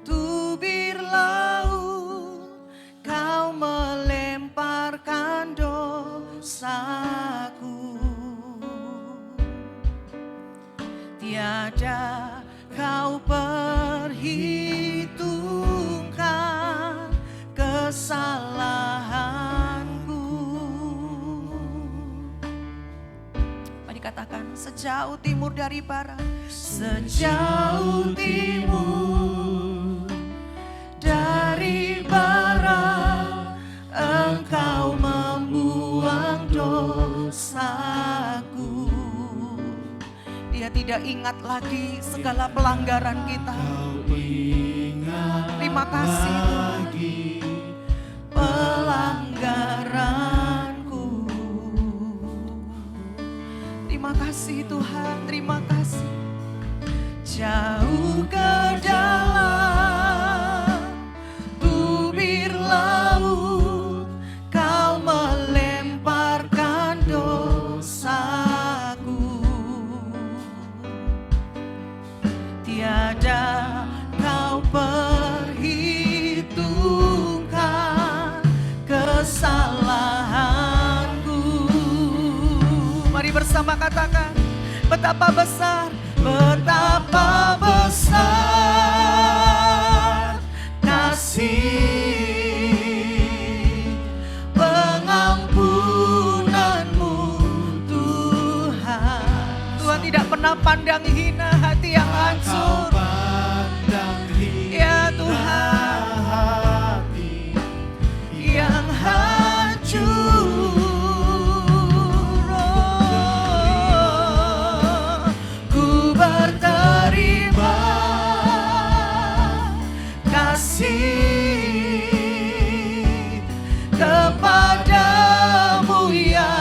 tubir laut, kau melemparkan dosaku. Tiada kau perhitungkan kesalahanku. Mari katakan, sejauh timur dari barat, sejauh timur dari barat, Engkau membuang dosaku. Dia tidak ingat lagi segala pelanggaran kita. Terima kasih Tuhan. pelanggaranku. Terima kasih Tuhan, terima kasih. Jauh ke dalam bibir laut, Kau melemparkan dosaku. Tiada Kau perhitungkan kesalahanku. Mari bersama katakan, betapa besar, betapa besar kasih pengampunanmu Tuhan. Tuhan tidak pernah pandang hina hati yang hancur. Ya Tuhan, hati yang hancur. Ku berterima kasih kepadamu ya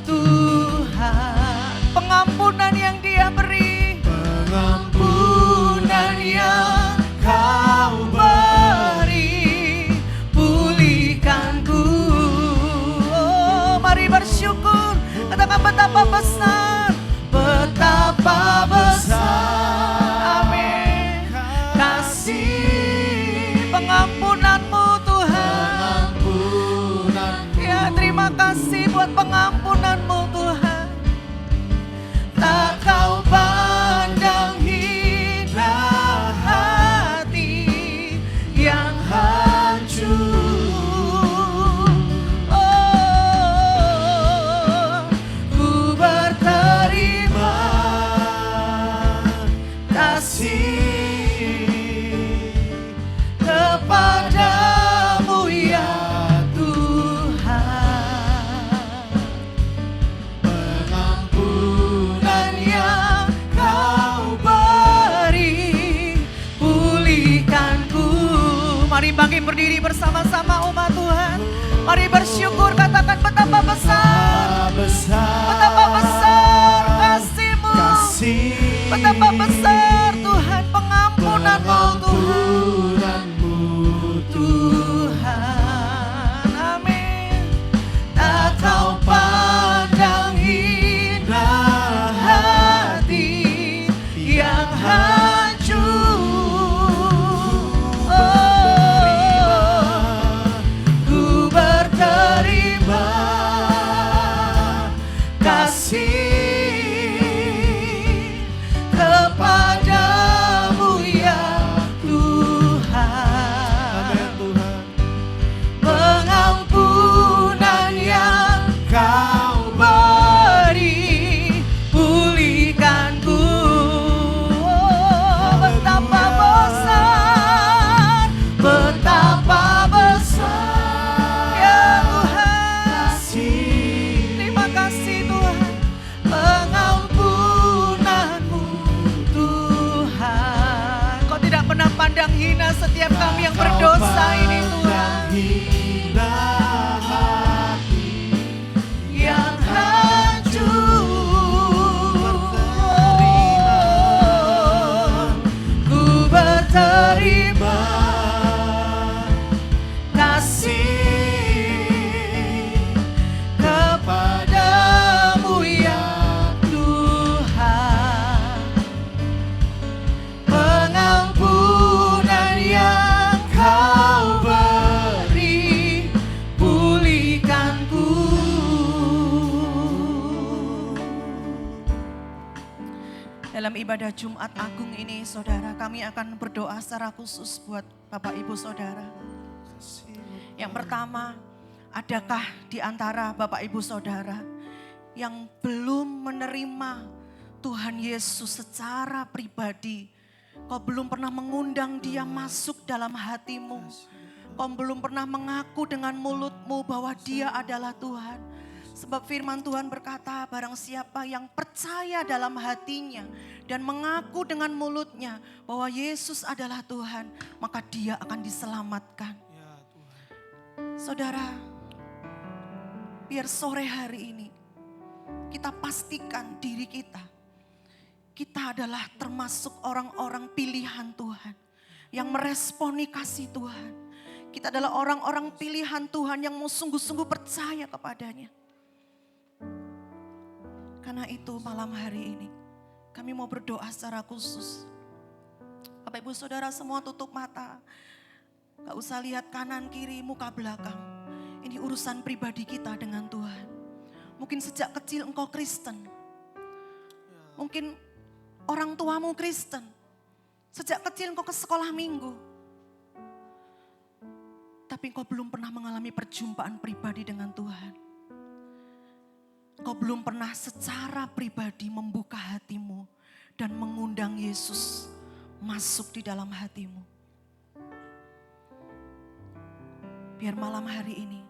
Tuhan. Pengampunan yang Dia beri, pengampunan yang Kau beri, pulihkanku. Oh, mari bersyukur, katakan betapa besar, betapa besar, amin, kasih pengampunanmu Tuhan. Ya, terima kasih buat pengampunanmu Tuhan. Tak Kau pandang hina hati yang hancur. Oh, ku berterima kasih kepadamu ya Tuhan. Pengampunan yang Kau beri, pulihkanku. Mari bangkit berdiri bersama-sama umat Tuhan. Mari bersyukur, katakan betapa besar, betapa besar kasih-Mu, betapa besar Tuhan pengampunanmu Tuhan. Amin. Tak Kau pandang hina hati yang hancur. Oh, ku berterima kasih kepadamu ya Tuhan. Pengampunan yang Kau beri, pulihkanku. Oh, betapa besar, betapa besar ya Tuhan. Terima kasih Tuhan, pengampunanmu Tuhan. Kau tidak pernah pandang hina setiap kami yang berdosa ini Tuhan. Yang hancur, ku berterima kasih kepadamu ya Tuhan. Pengampunan yang Kau beri, pulihkanku. Dalam ibadah Jumat Agung ini, saudara, kami akan berdoa secara khusus buat Bapak Ibu Saudara. Yang pertama, adakah di antara Bapak Ibu Saudara yang belum menerima Tuhan Yesus secara pribadi? Kau belum pernah mengundang Dia masuk dalam hatimu. Kau belum pernah mengaku dengan mulutmu bahwa Dia adalah Tuhan. Sebab firman Tuhan berkata, barang siapa yang percaya dalam hatinya dan mengaku dengan mulutnya bahwa Yesus adalah Tuhan, maka dia akan diselamatkan. Saudara, Biar sore hari ini kita pastikan diri kita adalah termasuk orang-orang pilihan Tuhan yang meresponi kasih Tuhan. Kita adalah orang-orang pilihan Tuhan yang mau sungguh-sungguh percaya kepadanya. Karena itu malam hari ini kami mau berdoa secara khusus. Bapak Ibu Saudara semua tutup mata. Gak usah lihat kanan kiri muka belakang. Ini urusan pribadi kita dengan Tuhan. Mungkin sejak kecil engkau Kristen. Mungkin orang tuamu Kristen. Sejak kecil engkau ke sekolah minggu. Tapi engkau belum pernah mengalami perjumpaan pribadi dengan Tuhan. Engkau belum pernah secara pribadi membuka hatimu dan mengundang Yesus masuk di dalam hatimu. Biar malam hari ini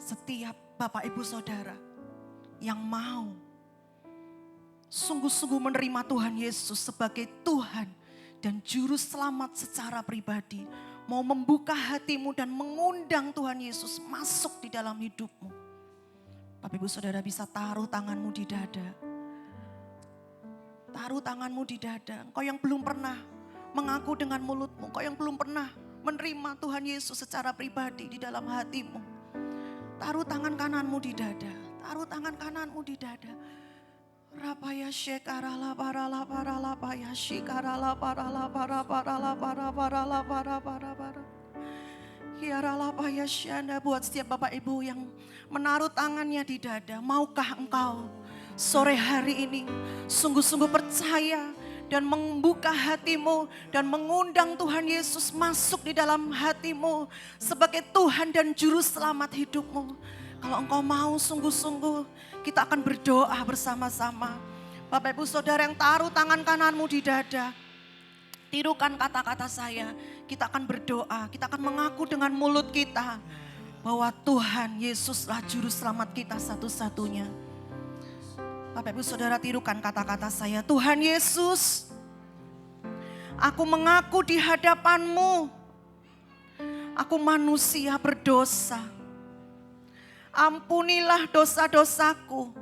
setiap Bapak Ibu Saudara yang mau sungguh-sungguh menerima Tuhan Yesus sebagai Tuhan dan Juru Selamat secara pribadi, mau membuka hatimu dan mengundang Tuhan Yesus masuk di dalam hidupmu. Bapak Ibu Saudara bisa taruh tanganmu di dada. Taruh tanganmu di dada. Engkau yang belum pernah mengaku dengan mulutmu, engkau yang belum pernah menerima Tuhan Yesus secara pribadi di dalam hatimu. Taruh tangan kananmu di dada. Taruh tangan kananmu di dada. Rapaya shekarala parala parala paya shikarala parala para parala para parala para para. Hiarala paya syanda buat setiap Bapak Ibu yang menaruh tangannya di dada. Maukah engkau sore hari ini sungguh-sungguh percaya dan membuka hatimu dan mengundang Tuhan Yesus masuk di dalam hatimu sebagai Tuhan dan Juru Selamat hidupmu? Kalau engkau mau sungguh-sungguh, kita akan berdoa bersama-sama. Bapak Ibu Saudara yang taruh tangan kananmu di dada, tirukan kata-kata saya. Kita akan berdoa, kita akan mengaku dengan mulut kita bahwa Tuhan Yesuslah Juru Selamat kita satu-satunya. Bapak Ibu Saudara tirukan kata-kata saya. Tuhan Yesus, aku mengaku di hadapan-Mu, aku manusia berdosa. Ampunilah dosa-dosaku.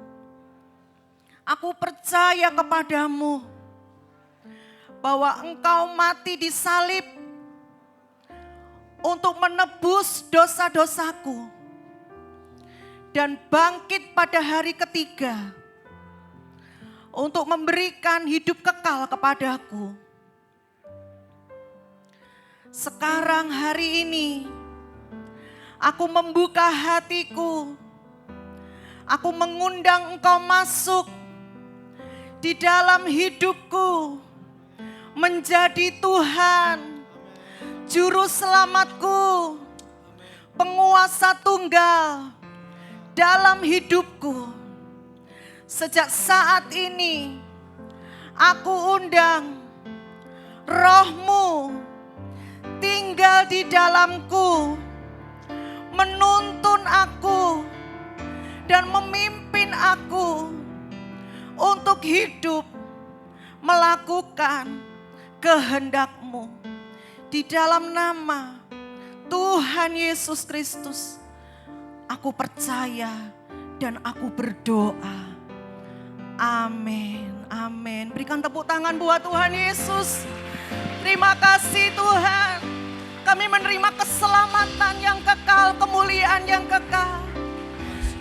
Aku percaya kepadamu bahwa Engkau mati di salib untuk menebus dosa-dosaku dan bangkit pada hari ketiga untuk memberikan hidup kekal kepadaku. Sekarang hari ini aku membuka hatiku. Aku mengundang Engkau masuk di dalam hidupku. Menjadi Tuhan, Juru Selamatku, penguasa tunggal dalam hidupku. Sejak saat ini aku undang Roh-Mu tinggal di dalamku, menuntun aku dan memimpin aku untuk hidup melakukan kehendak-Mu. Di dalam nama Tuhan Yesus Kristus, aku percaya dan aku berdoa. Amin, amin. Berikan tepuk tangan buat Tuhan Yesus. Terima kasih Tuhan. Kami menerima keselamatan yang kekal, kemuliaan yang kekal.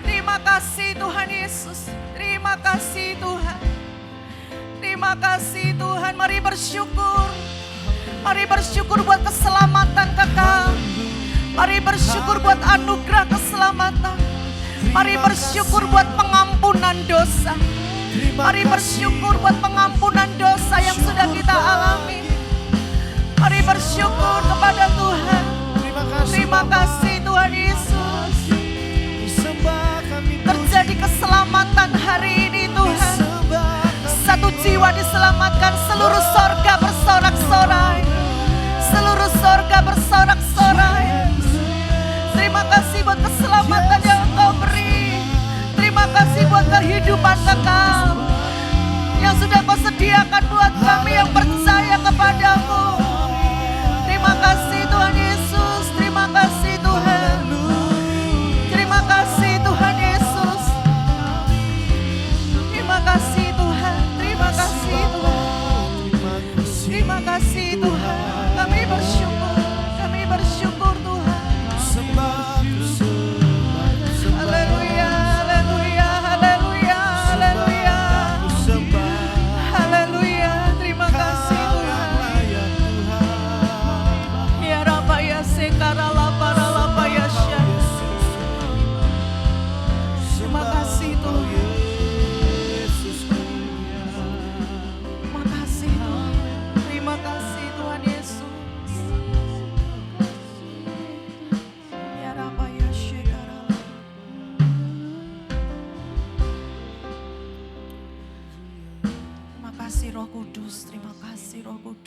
Terima kasih Tuhan Yesus. Terima kasih Tuhan. Terima kasih Tuhan. Mari bersyukur. Mari bersyukur buat keselamatan kekal. Mari bersyukur buat anugerah keselamatan. Mari bersyukur buat pengampunan dosa. Mari bersyukur buat pengampunan dosa yang sudah kita alami. Mari bersyukur kepada Tuhan. Terima kasih Tuhan Yesus. Terjadi keselamatan hari ini Tuhan. Satu jiwa diselamatkan, seluruh sorga bersorak-sorai. Seluruh sorga bersorak-sorai. Terima kasih buat keselamatan yang Engkau beri. Terima kasih buat kehidupan kekal yang sudah Kau sediakan buat kami yang percaya kepadamu. Terima kasih Tuhan Yesus, terima kasih Tuhan.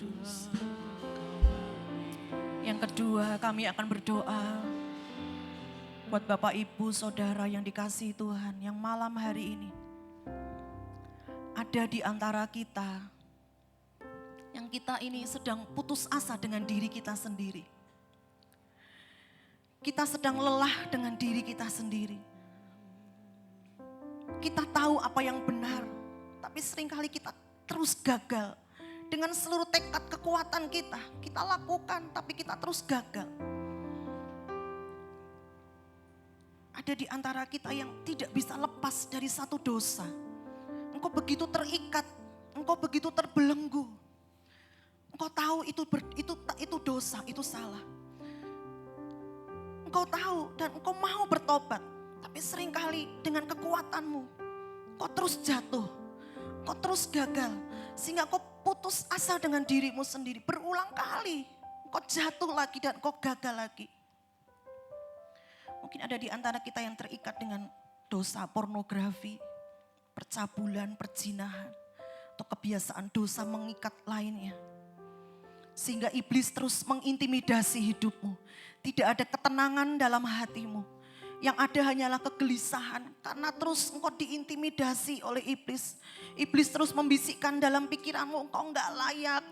Kudus. Yang kedua, kami akan berdoa buat Bapak Ibu Saudara yang dikasihi Tuhan, yang malam hari ini ada di antara kita, yang kita ini sedang putus asa dengan diri kita sendiri. Kita sedang lelah dengan diri kita sendiri. Kita tahu apa yang benar, tapi seringkali kita terus gagal. Dengan seluruh tekad kekuatan kita lakukan, tapi kita terus gagal. Ada di antara kita yang tidak bisa lepas dari satu dosa. Engkau begitu terikat, engkau begitu terbelenggu. Engkau tahu itu dosa, itu salah. Engkau tahu dan engkau mau bertobat, tapi seringkali dengan kekuatanmu, engkau terus jatuh, engkau terus gagal, sehingga engkau putus asa dengan dirimu sendiri. Berulang kali engkau jatuh lagi dan engkau gagal lagi. Mungkin ada di antara kita yang terikat dengan dosa pornografi, percabulan, perzinahan, atau kebiasaan dosa mengikat lainnya. Sehingga iblis terus mengintimidasi hidupmu. Tidak ada ketenangan dalam hatimu. Yang ada hanyalah kegelisahan karena terus engkau diintimidasi oleh iblis. Iblis terus membisikkan dalam pikiranmu, engkau enggak layak.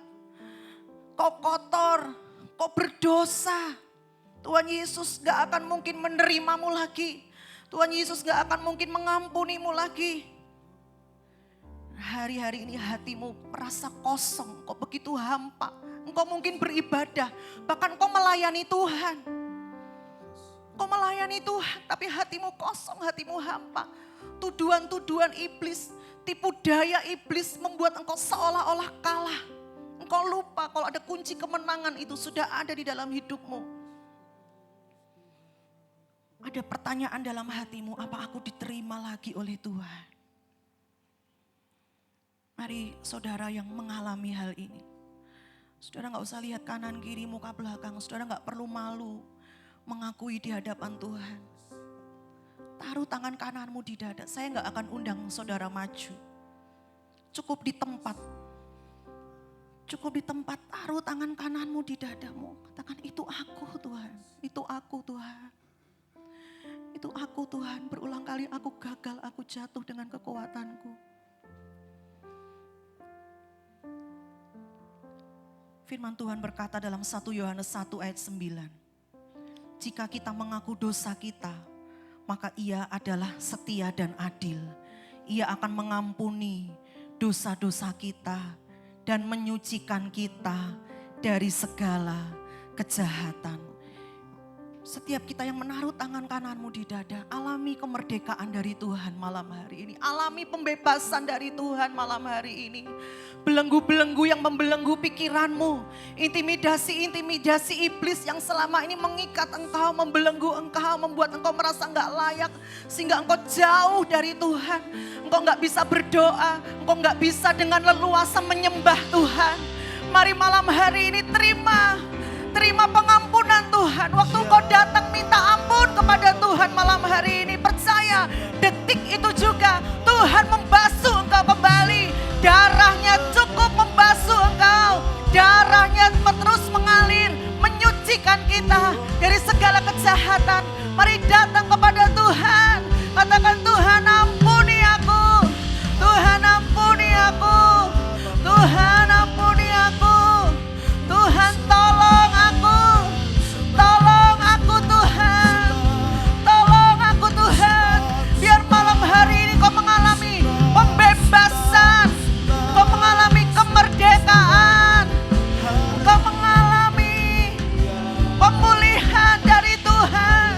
Kau kotor, kau berdosa. Tuhan Yesus enggak akan mungkin menerimamu lagi. Tuhan Yesus enggak akan mungkin mengampunimu lagi. Hari-hari ini hatimu merasa kosong, kau begitu hampa. Engkau mungkin beribadah, bahkan engkau melayani Tuhan. Kau melayani Tuhan, tapi hatimu kosong, hatimu hampa. Tuduhan-tuduhan iblis, tipu daya iblis membuat engkau seolah-olah kalah. Engkau lupa kalau ada kunci kemenangan itu sudah ada di dalam hidupmu. Ada pertanyaan dalam hatimu, apa aku diterima lagi oleh Tuhan? Mari saudara yang mengalami hal ini. Saudara gak usah lihat kanan kiri muka belakang, saudara gak perlu malu mengakui di hadapan Tuhan. Taruh tangan kananmu di dada. Saya gak akan undang saudara maju. Cukup di tempat. Cukup di tempat, taruh tangan kananmu di dadamu. Katakan, itu aku Tuhan. Itu aku Tuhan. Itu aku Tuhan. Berulang kali aku gagal, aku jatuh dengan kekuatanku. Firman Tuhan berkata dalam 1 Yohanes 1 ayat 9. Jika kita mengaku dosa kita, maka Ia adalah setia dan adil. Ia akan mengampuni dosa-dosa kita dan menyucikan kita dari segala kejahatan. Setiap kita yang menaruh tangan kananmu di dada, alami kemerdekaan dari Tuhan malam hari ini. Alami pembebasan dari Tuhan malam hari ini. Belenggu-belenggu yang membelenggu pikiranmu. Intimidasi-intimidasi iblis yang selama ini mengikat engkau, membelenggu engkau, membuat engkau merasa enggak layak. Sehingga engkau jauh dari Tuhan. Engkau enggak bisa berdoa, engkau enggak bisa dengan leluasa menyembah Tuhan. Mari malam hari ini terima pengampunan Tuhan. Waktu kau datang minta ampun kepada Tuhan malam hari ini, percaya detik itu juga Tuhan membasuh engkau kembali. Darahnya cukup membasuh engkau. Darahnya terus mengalir, menyucikan kita dari segala kejahatan. Mari datang kepada Tuhan. Katakan, Tuhan ampuni aku. Tuhan ampuni aku. Tuhan ampuni aku. Tuhan tolong aku. Tolong aku Tuhan. Tolong aku Tuhan. Biar malam hari ini kau mengalami pembebasan. Kau mengalami kemerdekaan. Kau mengalami pemulihan dari Tuhan.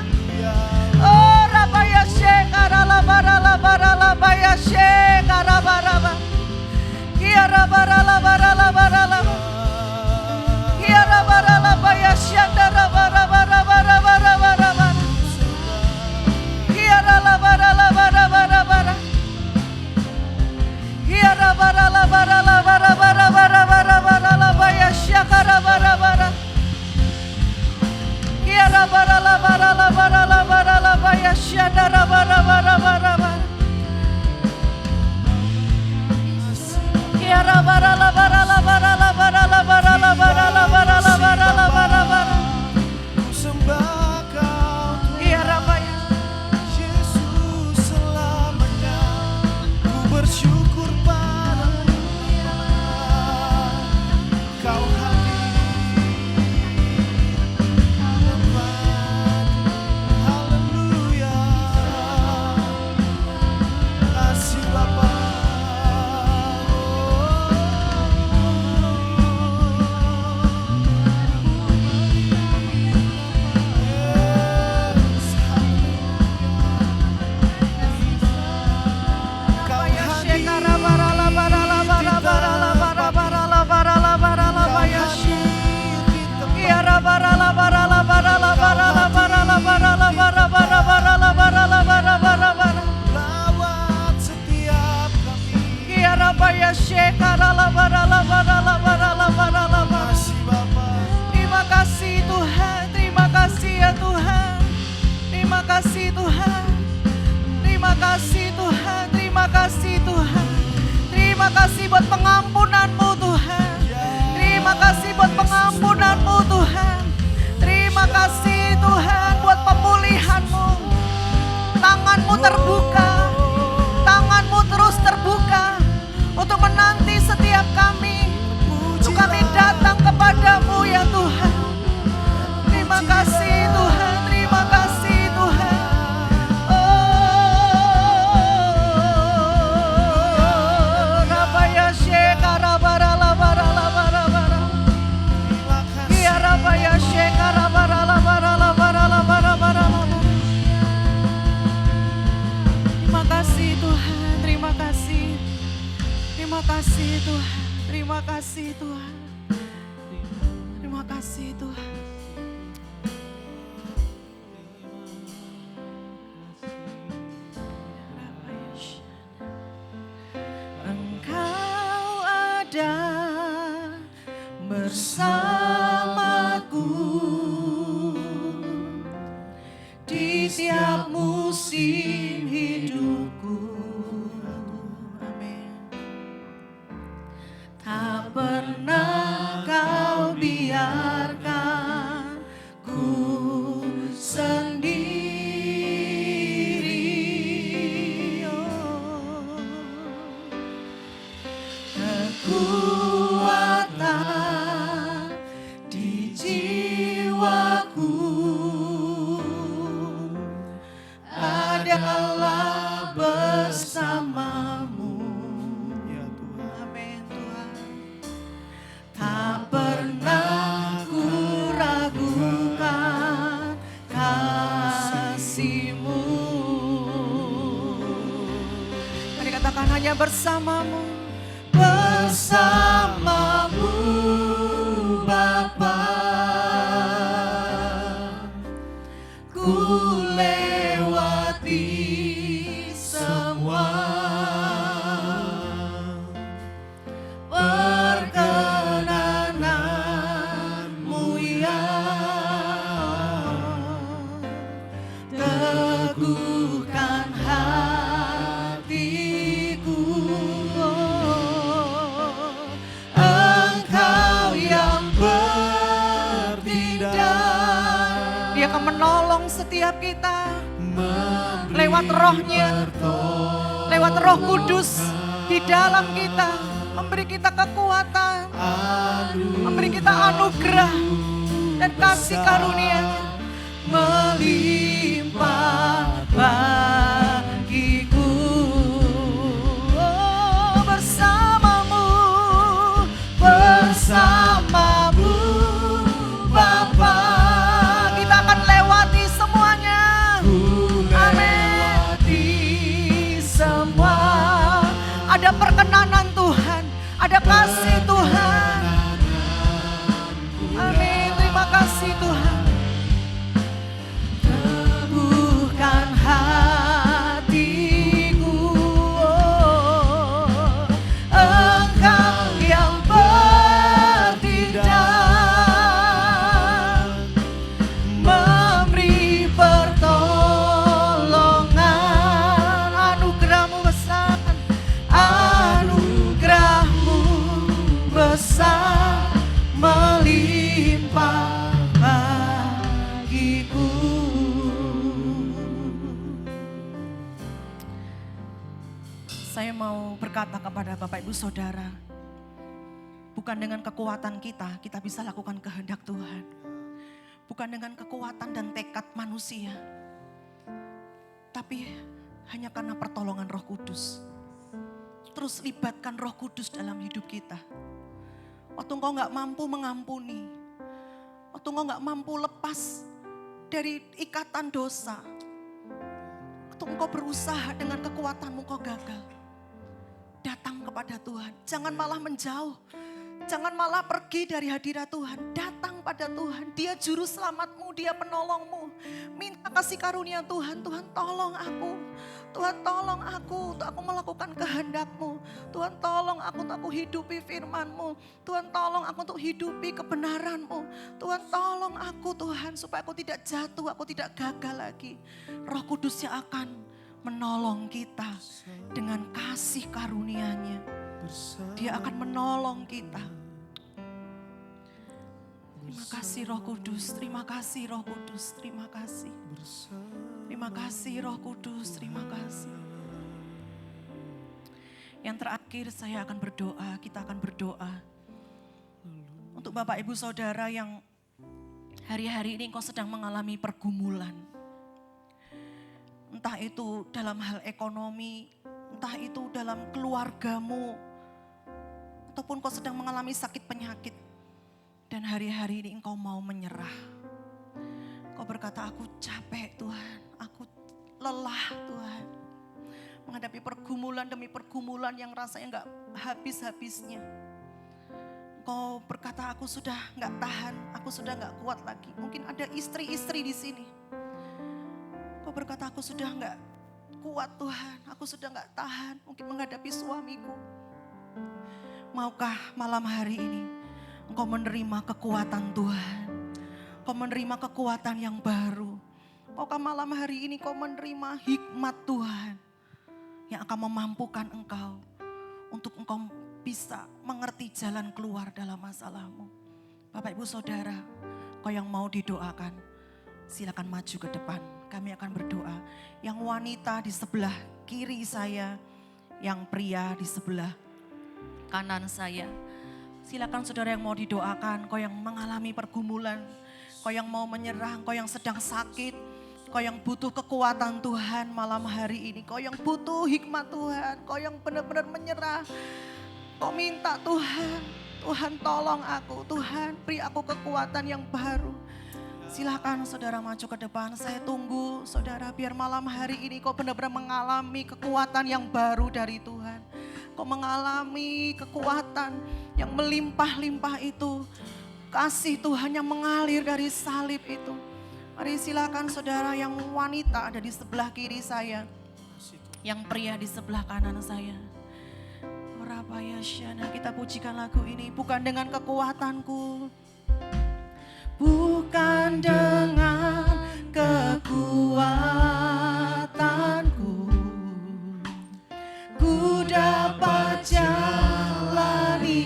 kasih Tuhan. Terima kasih Tuhan, terima kasih Tuhan. Terima kasih buat pengampunan-Mu Tuhan. Terima kasih buat pengampunan-Mu Tuhan. Terima kasih Tuhan buat pemulihan-Mu. Tangan-Mu terbuka, tangan-Mu terus terbuka untuk menanti setiap kami. Untuk kami datang kepadamu ya Tuhan. Terima kasih Tuhan, terima kasih Tuhan. Oh, Rabaya Sheka Rabara Labara Labara Labara. Ya Rabaya Sheka Rabara Labara Labara Labara Labara. Terima kasih Tuhan, terima kasih. Terima kasih Tuhan, terima kasih Tuhan. Terima kasih Tuhan. Engkau ada bersamaku di tiap musim hidupku. Amin. Tak pernah kau biarkan ku sendiri. Oh. Kekuatan di jiwaku adalah bersamamu. Ya Tuhan. Amin Tuhan. Tak pernah ku ragukan kasih-Mu. Mari katakan hanya bersamamu. Bersamamu Bapa, ku lewati semua perkenanan-Mu ya. Teguhkan hatiku. Engkau yang bertindak. Dia akan menolong setiap kita lewat rohnya, lewat Roh Kudus di dalam kita, memberi kita kekuatan, memberi kita anugerah dan kasih karunia melimpah bagiku. Oh, bersamamu, bersamamu Bapa, kita akan lewati semuanya. Amin. Semua ada perkenanan Tuhan, ada kasih Tuhan. Amin. Terima kasih Tuhan. Teguhkan hatiku. Oh, Engkau yang bertindak, memberi pertolongan. Anugerah-Mu besar, anugerah-Mu besar, melimpah bagiku. Saya mau berkata kepada Bapak Ibu Saudara, bukan dengan kekuatan kita bisa lakukan kehendak Tuhan. Bukan dengan kekuatan dan tekad manusia, tapi hanya karena pertolongan Roh Kudus. Terus libatkan Roh Kudus dalam hidup kita. Waktu engkau gak mampu mengampuni, waktu engkau gak mampu lepas dari ikatan dosa, waktu engkau berusaha dengan kekuatanmu engkau gagal, datang kepada Tuhan. Jangan malah menjauh, jangan malah pergi dari hadirat Tuhan. Datang pada Tuhan, Dia juru selamatmu, Dia penolongmu. Minta kasih karunia Tuhan. Tuhan tolong aku. Tuhan tolong aku untuk aku melakukan kehendak-Mu. Tuhan tolong aku untuk aku hidupi firman-Mu. Tuhan tolong aku untuk hidupi kebenaran-Mu. Tuhan tolong aku Tuhan supaya aku tidak jatuh, aku tidak gagal lagi. Roh Kudus yang akan menolong kita dengan kasih karunia-Nya. Dia akan menolong kita. Terima kasih Roh Kudus, terima kasih Roh Kudus, terima kasih. Terima kasih Roh Kudus, terima kasih. Yang terakhir saya akan berdoa, kita akan berdoa. Untuk Bapak Ibu Saudara yang hari-hari ini engkau sedang mengalami pergumulan. Entah itu dalam hal ekonomi, entah itu dalam keluargamu, ataupun engkau sedang mengalami sakit penyakit. Dan hari-hari ini engkau mau menyerah. Engkau berkata, aku capek Tuhan, aku lelah Tuhan. Menghadapi pergumulan demi pergumulan yang rasanya gak habis-habisnya. Engkau berkata, aku sudah gak tahan, aku sudah gak kuat lagi. Mungkin ada istri-istri di sini. Engkau berkata, aku sudah gak kuat Tuhan, aku sudah gak tahan. Mungkin menghadapi suamiku. Maukah malam hari ini engkau menerima kekuatan Tuhan. Kau menerima kekuatan yang baru. Maukah malam hari ini kau menerima hikmat Tuhan yang akan memampukan engkau untuk engkau bisa mengerti jalan keluar dalam masalahmu. Bapak Ibu Saudara, kau yang mau didoakan, silakan maju ke depan. Kami akan berdoa. Yang wanita di sebelah kiri saya, yang pria di sebelah kanan saya. Silakan saudara yang mau didoakan, kau yang mengalami pergumulan, kau yang mau menyerah, kau yang sedang sakit, kau yang butuh kekuatan Tuhan malam hari ini, kau yang butuh hikmat Tuhan, kau yang benar-benar menyerah, kau minta Tuhan, Tuhan tolong aku, Tuhan beri aku kekuatan yang baru. Silakan saudara maju ke depan, saya tunggu saudara biar malam hari ini kau benar-benar mengalami kekuatan yang baru dari Tuhan. Kau mengalami kekuatan yang melimpah-limpah itu. Kasih Tuhan yang mengalir dari salib itu. Mari silakan saudara yang wanita ada di sebelah kiri saya. Yang pria di sebelah kanan saya. Orabaya Syana, kita pujikan lagu ini. Bukan dengan kekuatanku. Bukan dengan kekuatanku. Ku dapat jalani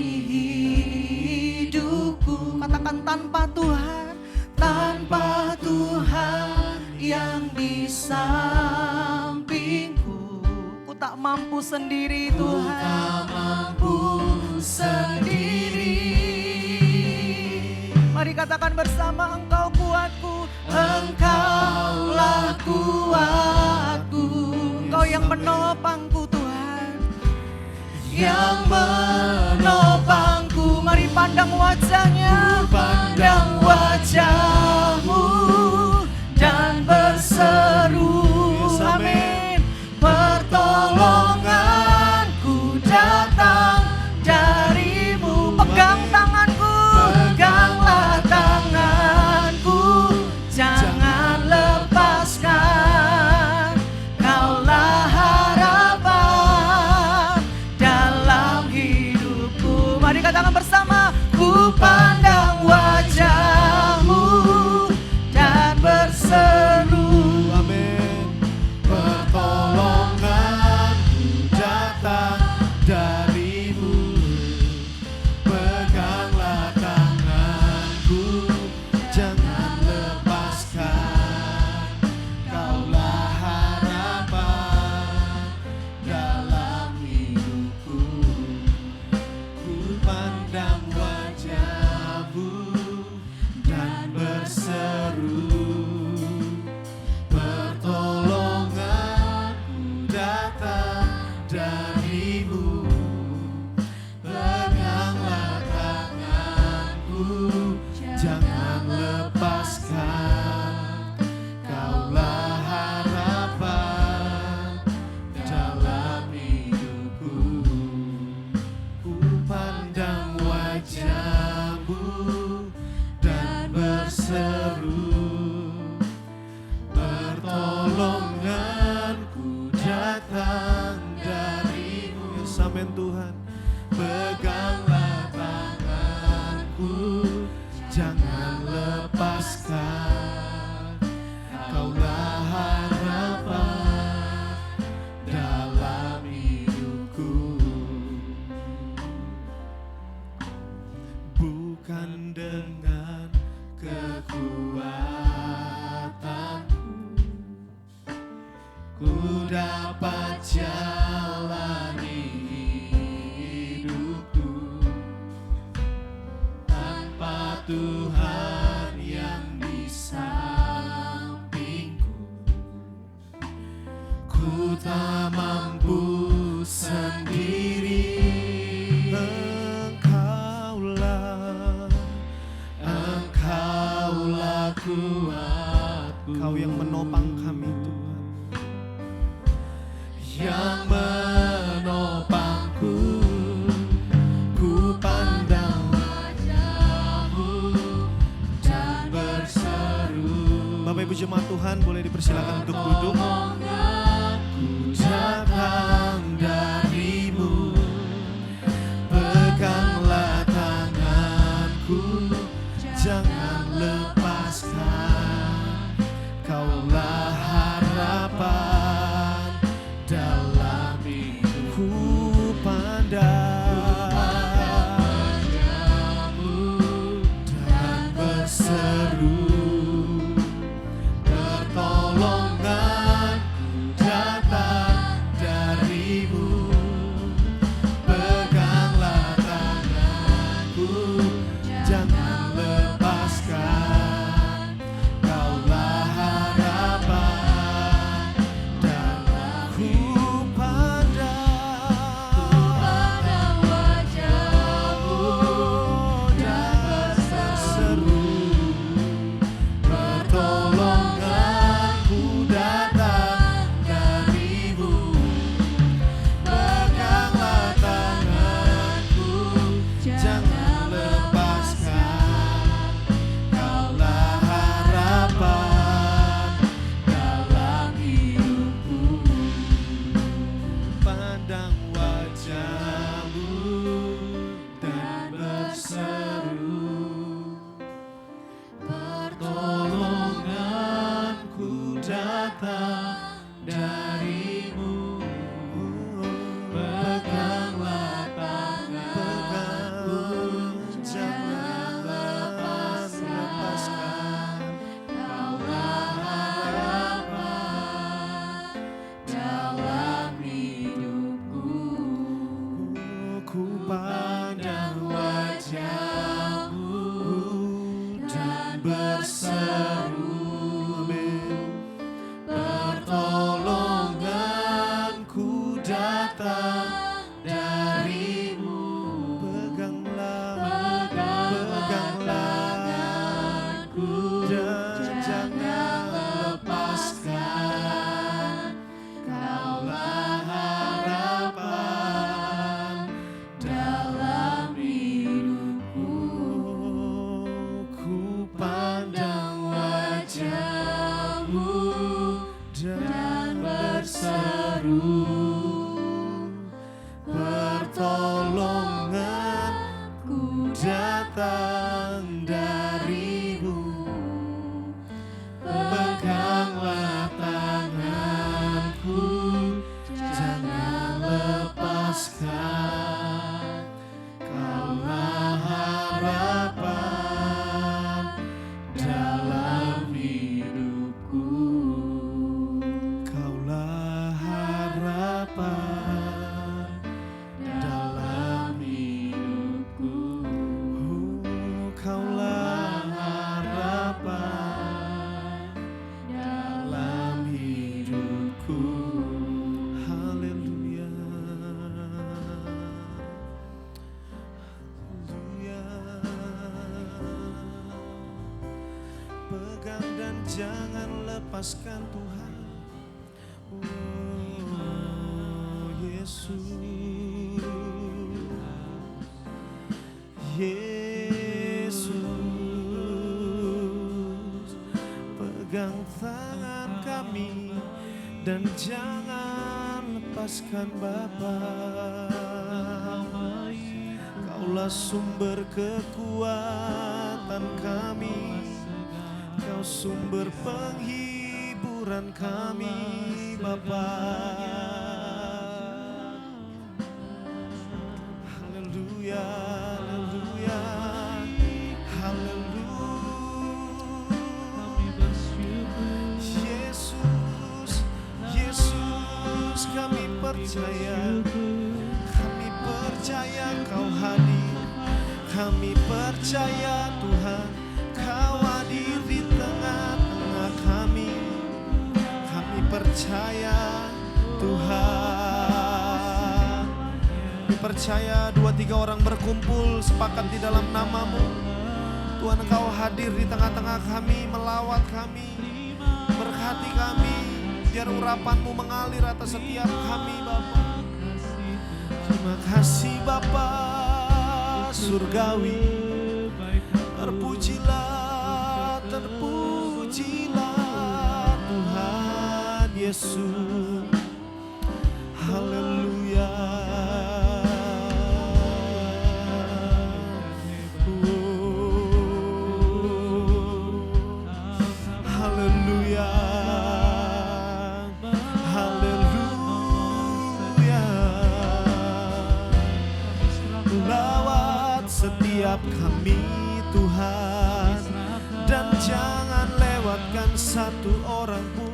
hidupku. Katakan tanpa Tuhan, tanpa Tuhan yang di sampingku. Ku tak mampu sendiri Tuhan. Ku tak mampu sendiri. Mari katakan bersama, Engkau kuatku. Engkaulah kuatku. Engkau yang menopangku Tuhan. Yang menopangku, mari pandang wajahnya, pandang wajahmu dan berseru, amin. Pertolonganku datang darimu, pegang tanganku, peganglah tanganku, jangan lepaskan, kaulah harapan dalam hidupku. Mari katakan bersama, ku pertolonganku datang darimu. Yes, amin Tuhan. Peganglah tanganku, jangan lepaskan. Kaulah harapan dalam hidupku. Bukan dengan kekuatanku ku dapat jalani hidupku tanpa Tuhan yang di sampingku. Ku tak mampu sendiri. Engkaulah kuatku. Kau yang menopang kami Tuhan, yang menopangku. Ku pandang wajah-Mu dan berseru. Bapak Ibu jemaat Tuhan, boleh dipersilakan untuk duduk. Ku datang dari-Mu, peganglah tanganku, jangan lepaskan. Kaulah harapan dalam hidupku. Pandang wajah-Mu dan berseru. Pertolonganku datang dari-Mu, peganglah tanganku, jangan lepaskan. Kaulah harapan dalam ku pandang wajah-Mu dan berseru. Pertolonganku datang dari-Mu, peganglah tanganku, jangan lepaskan. Kaulah harapan dalam hidupku. Pandang wajah-Mu dan berseru. Pertolonganku datang dari-Mu, peganglah tanganku, jangan lepaskan. Kaulah harapan dalam hidupku. Ku pandang wajah-Mu dan berseru. Amin. Pertolonganku datang dari-Mu, peganglah tanganku, dan jangan lepaskan. Kaulah harapan dalam hidupku. Ku pandang wajah-Mu dan berseru. Pertolonganku datang dari-Mu, peganglah tanganku, jangan lepaskan. Kaulah harapan dalam hidupku. Kaulah harapan dalam hidupku. Kaulah harapan dalam hidupku. Haleluya. Pegang dan jangan lepaskan Tuhan. Oh Yesus, Yesus, pegang tangan kami. kami, dan jangan lepaskan Bapa. Kaulah sumber kekuatan kami, Kau sumber penghiburan kami Bapa. Haleluya, haleluya, haleluya. Yesus, Yesus, kami percaya Kau hadir. Kami percaya Tuhan, Kau hadir di tengah-tengah kami. Kami percaya Tuhan. Kami percaya 2-3 orang berkumpul sepakat di dalam nama-Mu. Tuhan, Engkau hadir di tengah-tengah kami, melawat kami, berkati kami. Biar urapan-Mu mengalir atas setiap kami Bapa. Terima kasih Bapa surgawi. Terpujilah, terpujilah Tuhan Yesus. Haleluya. Haleluya. Lawat setiap kami Tuhan, dan jangan lewatkan satu orang pun.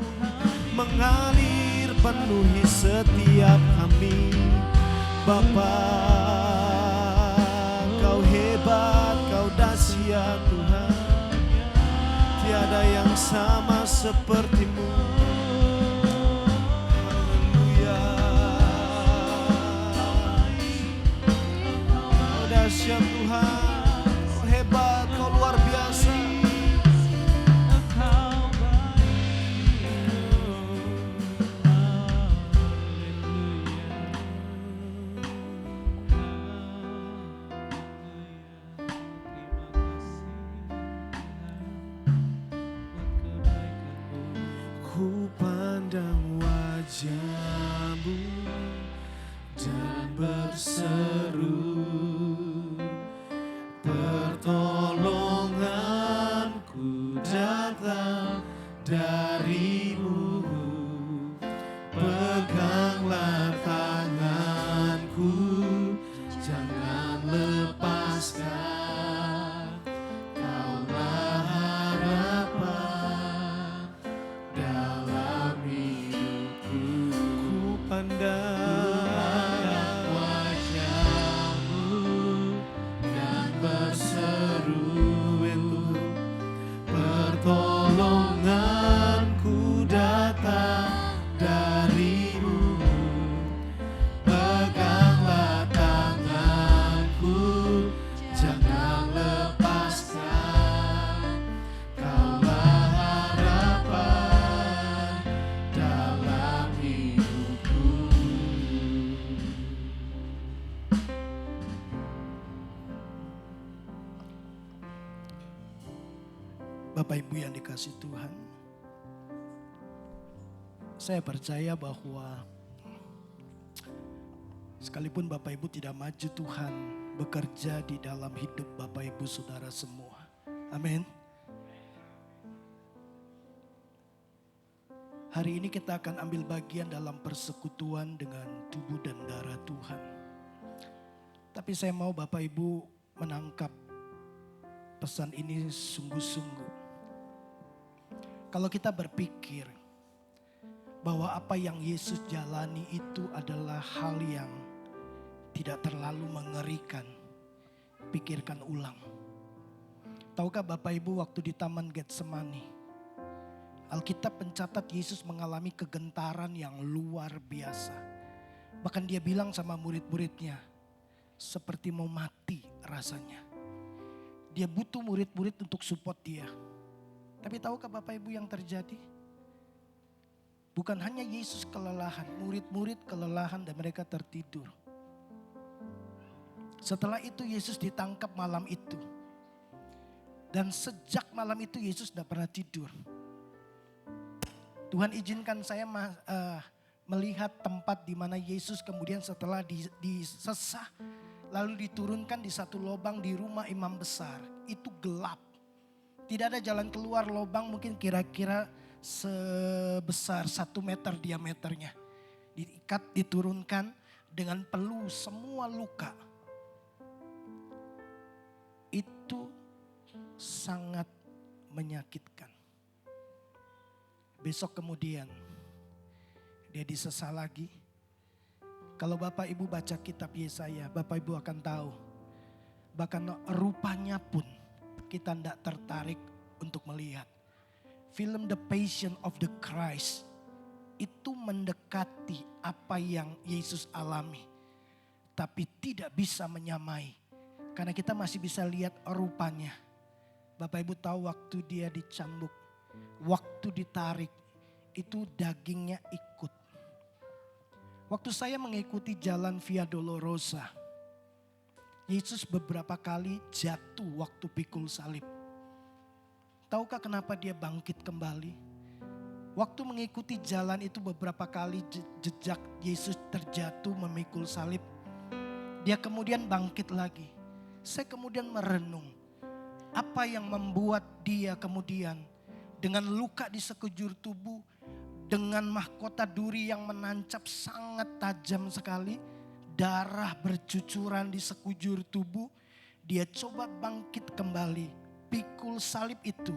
Mengalir penuhi setiap kami Bapa. Kau hebat, Kau dahsyat Tuhan, tiada yang sama seperti-Mu. Dahsyat Tuhan, Kau hebat, Kau luar biasa. Ku pandang wajah-Mu dan berseru, pertolonganku datang dari-Mu. Peganglah tanganku, jangan lepaskan. Kaulah harapan dalam hidupku. Ku pandang wajah-Mu dan berseru, pertolonganku datang dari-Mu. Peganglah tanganku, jangan lepaskan. Kaulah harapan dalam hidupku. Bapak Ibu yang dikasihi Tuhan, saya percaya bahwa sekalipun Bapak Ibu tidak maju, Tuhan bekerja di dalam hidup Bapak Ibu Saudara semua. Amin. Hari ini kita akan ambil bagian dalam persekutuan dengan tubuh dan darah Tuhan. Tapi saya mau Bapak Ibu menangkap pesan ini sungguh-sungguh. Kalau kita berpikir bahwa apa yang Yesus jalani itu adalah hal yang tidak terlalu mengerikan, pikirkan ulang. Tahukah Bapak Ibu waktu di Taman Getsemani, Alkitab mencatat Yesus mengalami kegentaran yang luar biasa. Bahkan dia bilang sama murid-muridnya, seperti mau mati rasanya. Dia butuh murid-murid untuk support dia. Tapi tahukah Bapak Ibu yang terjadi? Bukan hanya Yesus kelelahan, murid-murid kelelahan dan mereka tertidur. Setelah itu Yesus ditangkap malam itu. Dan sejak malam itu Yesus tidak pernah tidur. Tuhan izinkan saya melihat tempat di mana Yesus kemudian setelah disesah lalu diturunkan di satu lubang di rumah imam besar. Itu gelap. Tidak ada jalan keluar, lubang mungkin kira-kira sebesar 1 meter diameternya. Diikat, diturunkan dengan peluh, semua luka. Itu sangat menyakitkan. Besok kemudian dia disesah lagi. Kalau Bapak Ibu baca kitab Yesaya, Bapak Ibu akan tahu. Bahkan rupanya pun kita tidak tertarik untuk melihat. Film The Passion of the Christ itu mendekati apa yang Yesus alami. Tapi tidak bisa menyamai. Karena kita masih bisa lihat rupanya. Bapak Ibu tahu waktu dia dicambuk. Waktu ditarik itu dagingnya ikut. Waktu saya mengikuti jalan Via Dolorosa, Yesus beberapa kali jatuh waktu pikul salib. Tahukah kenapa dia bangkit kembali? Waktu mengikuti jalan itu beberapa kali jejak Yesus terjatuh memikul salib. Dia kemudian bangkit lagi. Saya kemudian merenung. Apa yang membuat dia kemudian dengan luka di sekujur tubuh, dengan mahkota duri yang menancap sangat tajam sekali, darah bercucuran di sekujur tubuh, dia coba bangkit kembali, pikul salib itu.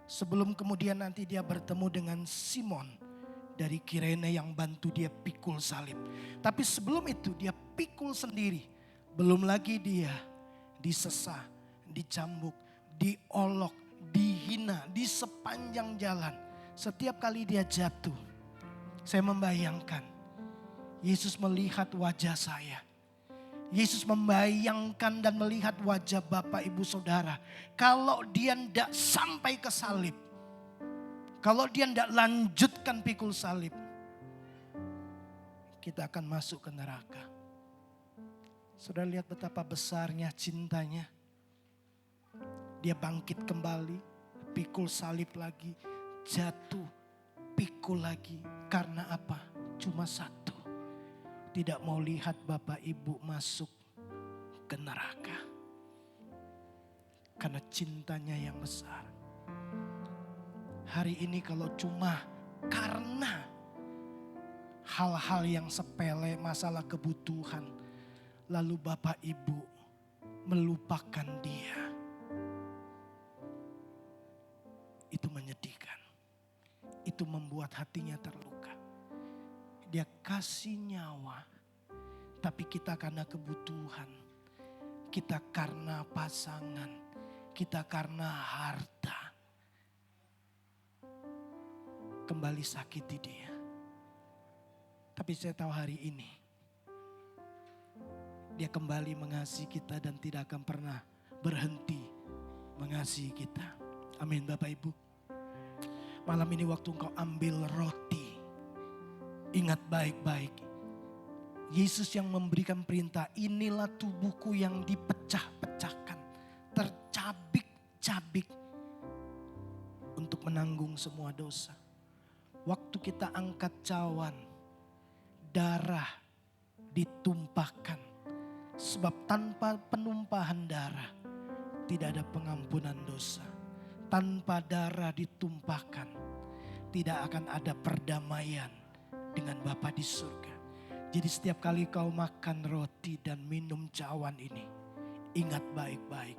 Sebelum kemudian nanti dia bertemu dengan Simon dari Kirene yang bantu dia pikul salib. Tapi sebelum itu dia pikul sendiri. Belum lagi dia disesah, dicambuk, diolok, dihina di sepanjang jalan. Setiap kali dia jatuh, saya membayangkan Yesus melihat wajah saya. Yesus membayangkan dan melihat wajah Bapak Ibu Saudara. Kalau dia tidak sampai ke salib, kalau dia tidak lanjutkan pikul salib, kita akan masuk ke neraka. Saudara lihat betapa besarnya cintanya. Dia bangkit kembali, pikul salib lagi, jatuh, pikul lagi. Karena apa? Cuma satu. Tidak mau lihat Bapak Ibu masuk ke neraka. Karena cintanya yang besar. Hari ini kalau cuma karena hal-hal yang sepele, masalah kebutuhan. Lalu Bapak Ibu melupakan dia. Itu menyedihkan. Itu membuat hatinya terluka. Dia kasih nyawa. Tapi kita karena kebutuhan. Kita karena pasangan. Kita karena harta. Kembali sakiti dia. Tapi saya tahu hari ini. Dia kembali mengasihi kita dan tidak akan pernah berhenti mengasihi kita. Amin Bapak Ibu. Malam ini waktu engkau ambil roti, ingat baik-baik. Yesus yang memberikan perintah, inilah tubuhku yang dipecah-pecahkan, tercabik-cabik untuk menanggung semua dosa. Waktu kita angkat cawan, darah ditumpahkan. Sebab tanpa penumpahan darah tidak ada pengampunan dosa. Tanpa darah ditumpahkan, tidak akan ada perdamaian dengan Bapa di surga. Jadi setiap kali kau makan roti dan minum cawan ini, ingat baik-baik.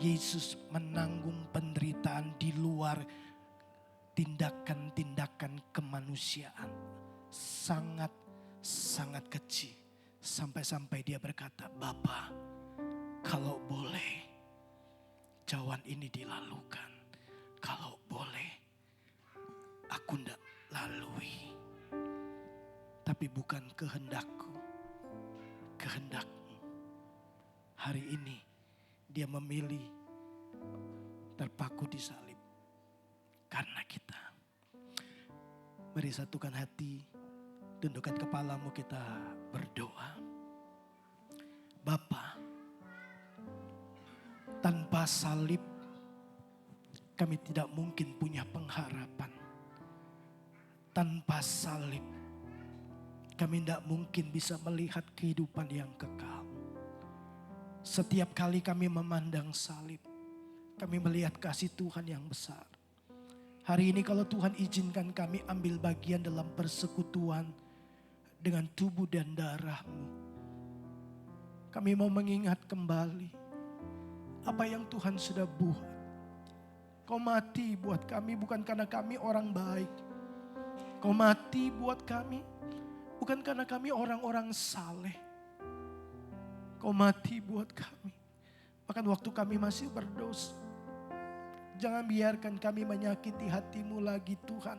Yesus menanggung penderitaan di luar tindakan-tindakan kemanusiaan. Sangat kecil. Sampai-sampai dia berkata, Bapa, kalau boleh cawan ini dilalukan. Kalau boleh, aku tidak lalui. Tapi bukan kehendakku, kehendakmu. Hari ini dia memilih terpaku di salib. Karena kita. Mari satukan hati, tundukkan kepalamu, kita berdoa. Bapa, tanpa salib kami tidak mungkin punya pengharapan. tanpa salib kami tidak mungkin bisa melihat kehidupan yang kekal. Setiap kali kami memandang salib, kami melihat kasih Tuhan yang besar. Hari ini kalau Tuhan izinkan kami ambil bagian dalam persekutuan dengan tubuh dan darah-Mu, kami mau mengingat kembali apa yang Tuhan sudah buat. Kau mati buat kami bukan karena kami orang baik. Kau mati buat kami bukan karena kami orang-orang saleh. Kau mati buat kami bahkan waktu kami masih berdosa. Jangan biarkan kami menyakiti hati-Mu lagi Tuhan,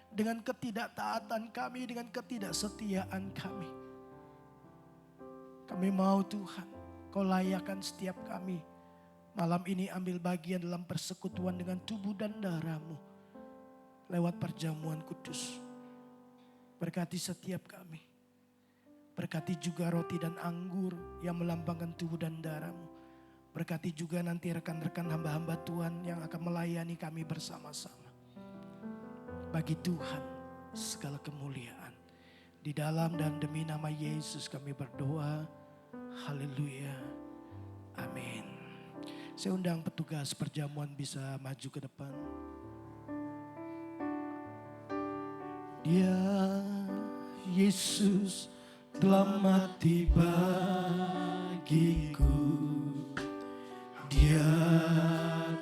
dengan ketidaktaatan kami, dengan ketidaksetiaan kami. Kami mau Tuhan, Kau layakkan setiap kami malam ini ambil bagian dalam persekutuan dengan tubuh dan darah-Mu lewat perjamuan kudus. Berkati setiap kami. Berkati juga roti dan anggur yang melambangkan tubuh dan darah-Mu. Berkati juga nanti rekan-rekan hamba-hamba Tuhan yang akan melayani kami bersama-sama. Bagi Tuhan segala kemuliaan. Di dalam dan demi nama Yesus kami berdoa. Haleluya. Amin. Saya undang petugas perjamuan bisa maju ke depan. Dia Yesus telah mati bagiku. Dia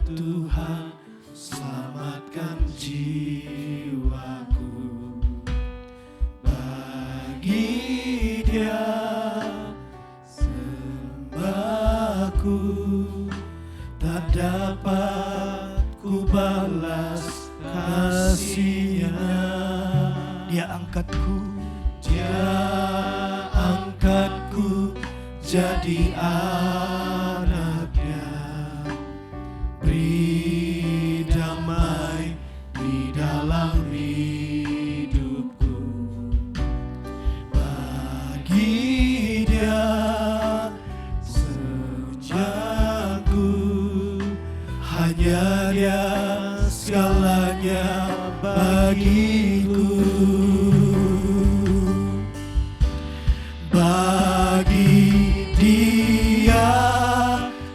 Tuhan selamatkan jiwaku. Bagi Dia sembahku tak dapat ku balas kasih-Nya. Dia angkatku jadi anaknya. Beri damai di dalam hidupku. Bagi Dia sejaku, hanya Dia segalanya bagiku. Bagi Dia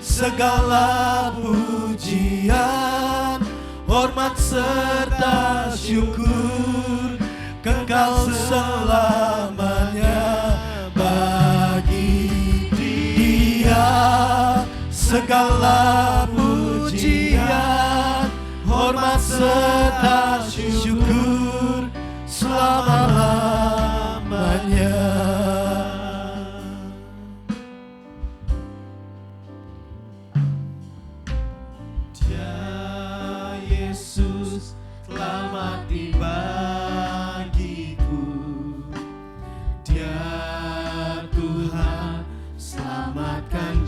segala pujian, hormat serta syukur kekal selamanya. Bagi Dia segala pujian, hormat serta syukur selama-lamanya.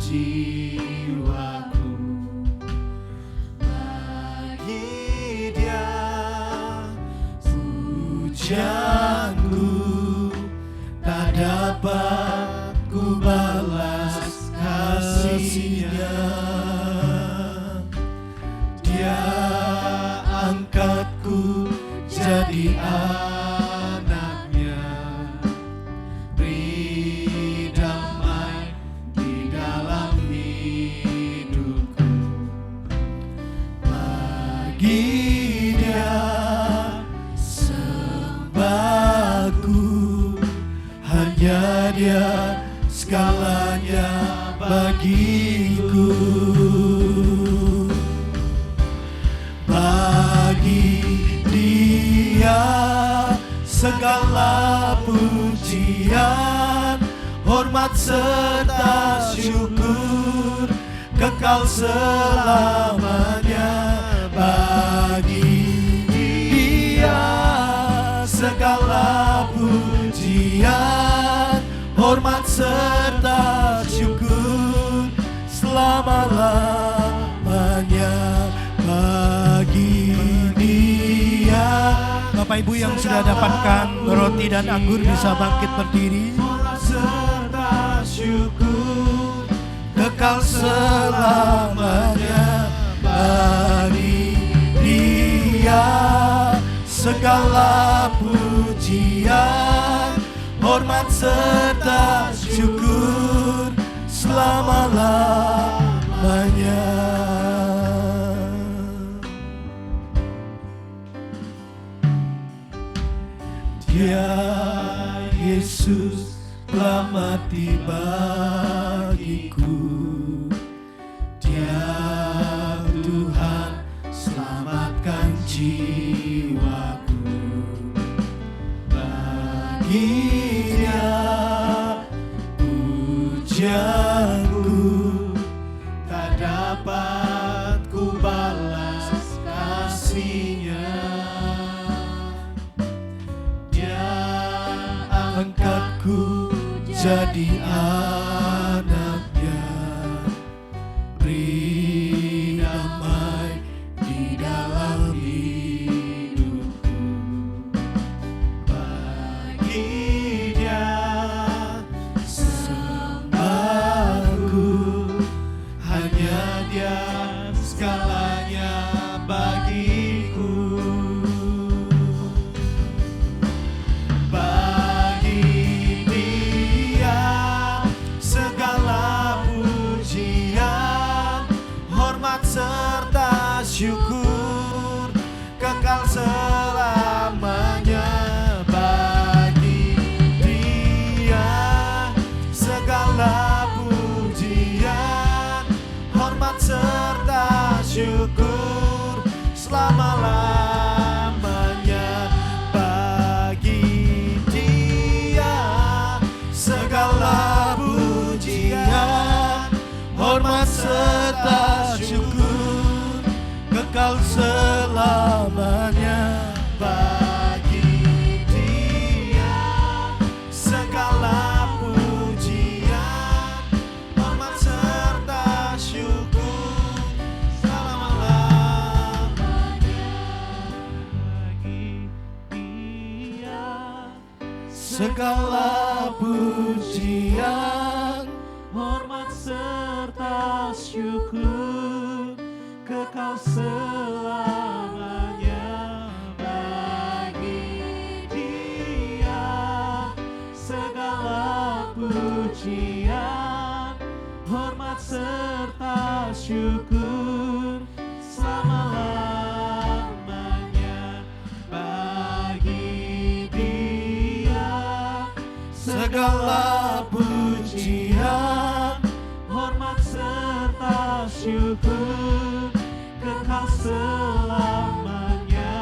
Jiwaku, bagi Dia pujianku tak dapat ku balas kasih-Nya. Dia angkatku jadi anaknya. Beri damai di dalam hidupku. Bagi Dia sembahku, hanya Dia segalanya bagiku. Bagi Dia segala pujian, hormat serta syukur kekal selamanya. Bagi Dia segala pujian, hormat serta syukur selama-lamanya. Bagi Dia. Bapak Ibu yang sudah dapatkan roti dan anggur bisa bangkit berdiri. Hormat serta syukur kekal selamanya. Bagi Dia segala pujian, hormat serta syukur selama-lamanya. Dia Yesus telah mati bagiku, Dia Tuhan selamatkan jiwaku. Bagi Dia pujianku tak dapat ku balas kasih-Nya. Dia angkatku jadi anaknya, beri damai di dalam hidupku. Bagi Dia sembahku, hanya Dia segalanya bagiku. Bagi Dia segala pujian, hormat serta syukur kekal selamanya. Bagi Dia segala pujian, hormat serta syukur selama-lamanya. Bagi Dia segala pujian, hormat serta syukur kekal selamanya. Bagi Dia segala pujian, hormat serta syukur selama-lamanya. Bagi Dia segala pujian, hormat serta syukur kekal selamanya. Bagi Dia segala pujian, hormat serta syukur selama-lamanya. Bagi Dia segala pujian, hormat serta syukur kekal selamanya.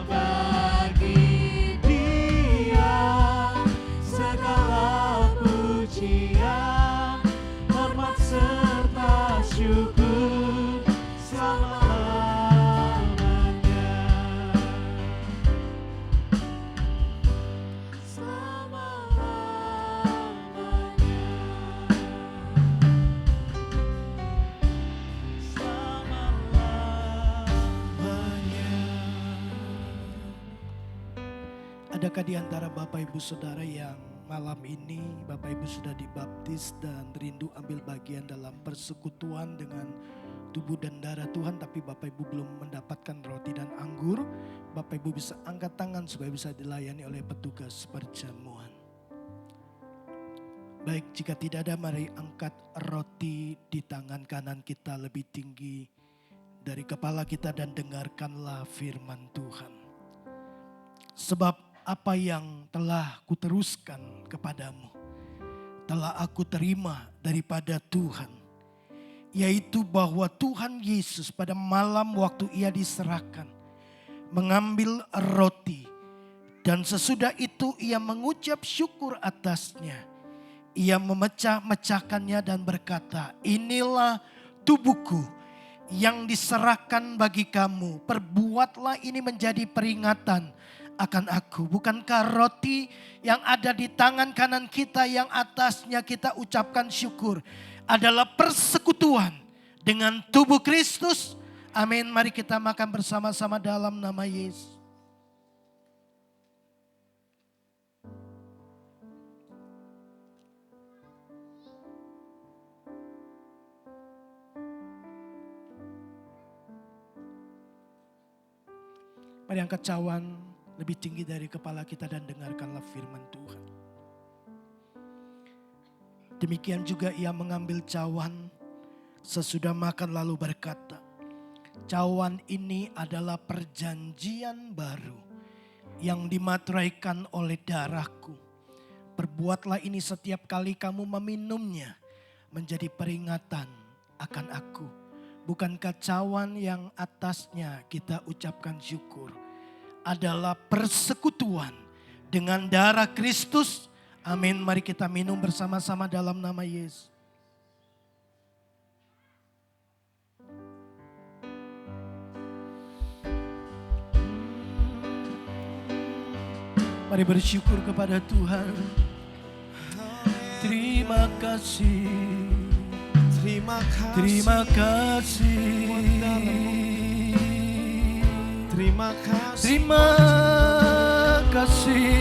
Bagi Dia segala pujian, hormat serta syukur selama-lamanya. Adakah di antara Bapak Ibu Saudara yang malam ini Bapak Ibu sudah dibaptis dan rindu ambil bagian dalam persekutuan dengan tubuh dan darah Tuhan, tapi Bapak Ibu belum mendapatkan roti dan anggur? Bapak Ibu bisa angkat tangan supaya bisa dilayani oleh petugas perjamuan. Baik, jika tidak ada, mari angkat roti di tangan kanan kita lebih tinggi dari kepala kita dan dengarkanlah firman Tuhan. Sebab apa yang telah kuteruskan kepadamu telah aku terima daripada Tuhan, yaitu bahwa Tuhan Yesus pada malam waktu Ia diserahkan mengambil roti, dan sesudah itu Ia mengucap syukur atasnya. Ia memecah-mecahkannya dan berkata, inilah tubuhku yang diserahkan bagi kamu. Perbuatlah ini menjadi peringatan akan aku. Bukankah roti yang ada di tangan kanan kita yang atasnya kita ucapkan syukur adalah persekutuan dengan tubuh Kristus? Amin. Mari kita makan bersama-sama dalam nama Yesus. Mari angkat cawan lebih tinggi dari kepala kita dan dengarkanlah firman Tuhan. Demikian juga ia mengambil cawan sesudah makan lalu berkata, cawan ini adalah perjanjian baru yang dimateraikan oleh darahku. Perbuatlah ini setiap kali kamu meminumnya menjadi peringatan akan aku. Bukankah cawan yang atasnya kita ucapkan syukur adalah persekutuan dengan darah Kristus? Amin. Mari kita minum bersama-sama dalam nama Yesus. Mari bersyukur kepada Tuhan. Terima kasih. Terima kasih. Terima kasih. Terima kasih. Terima kasih.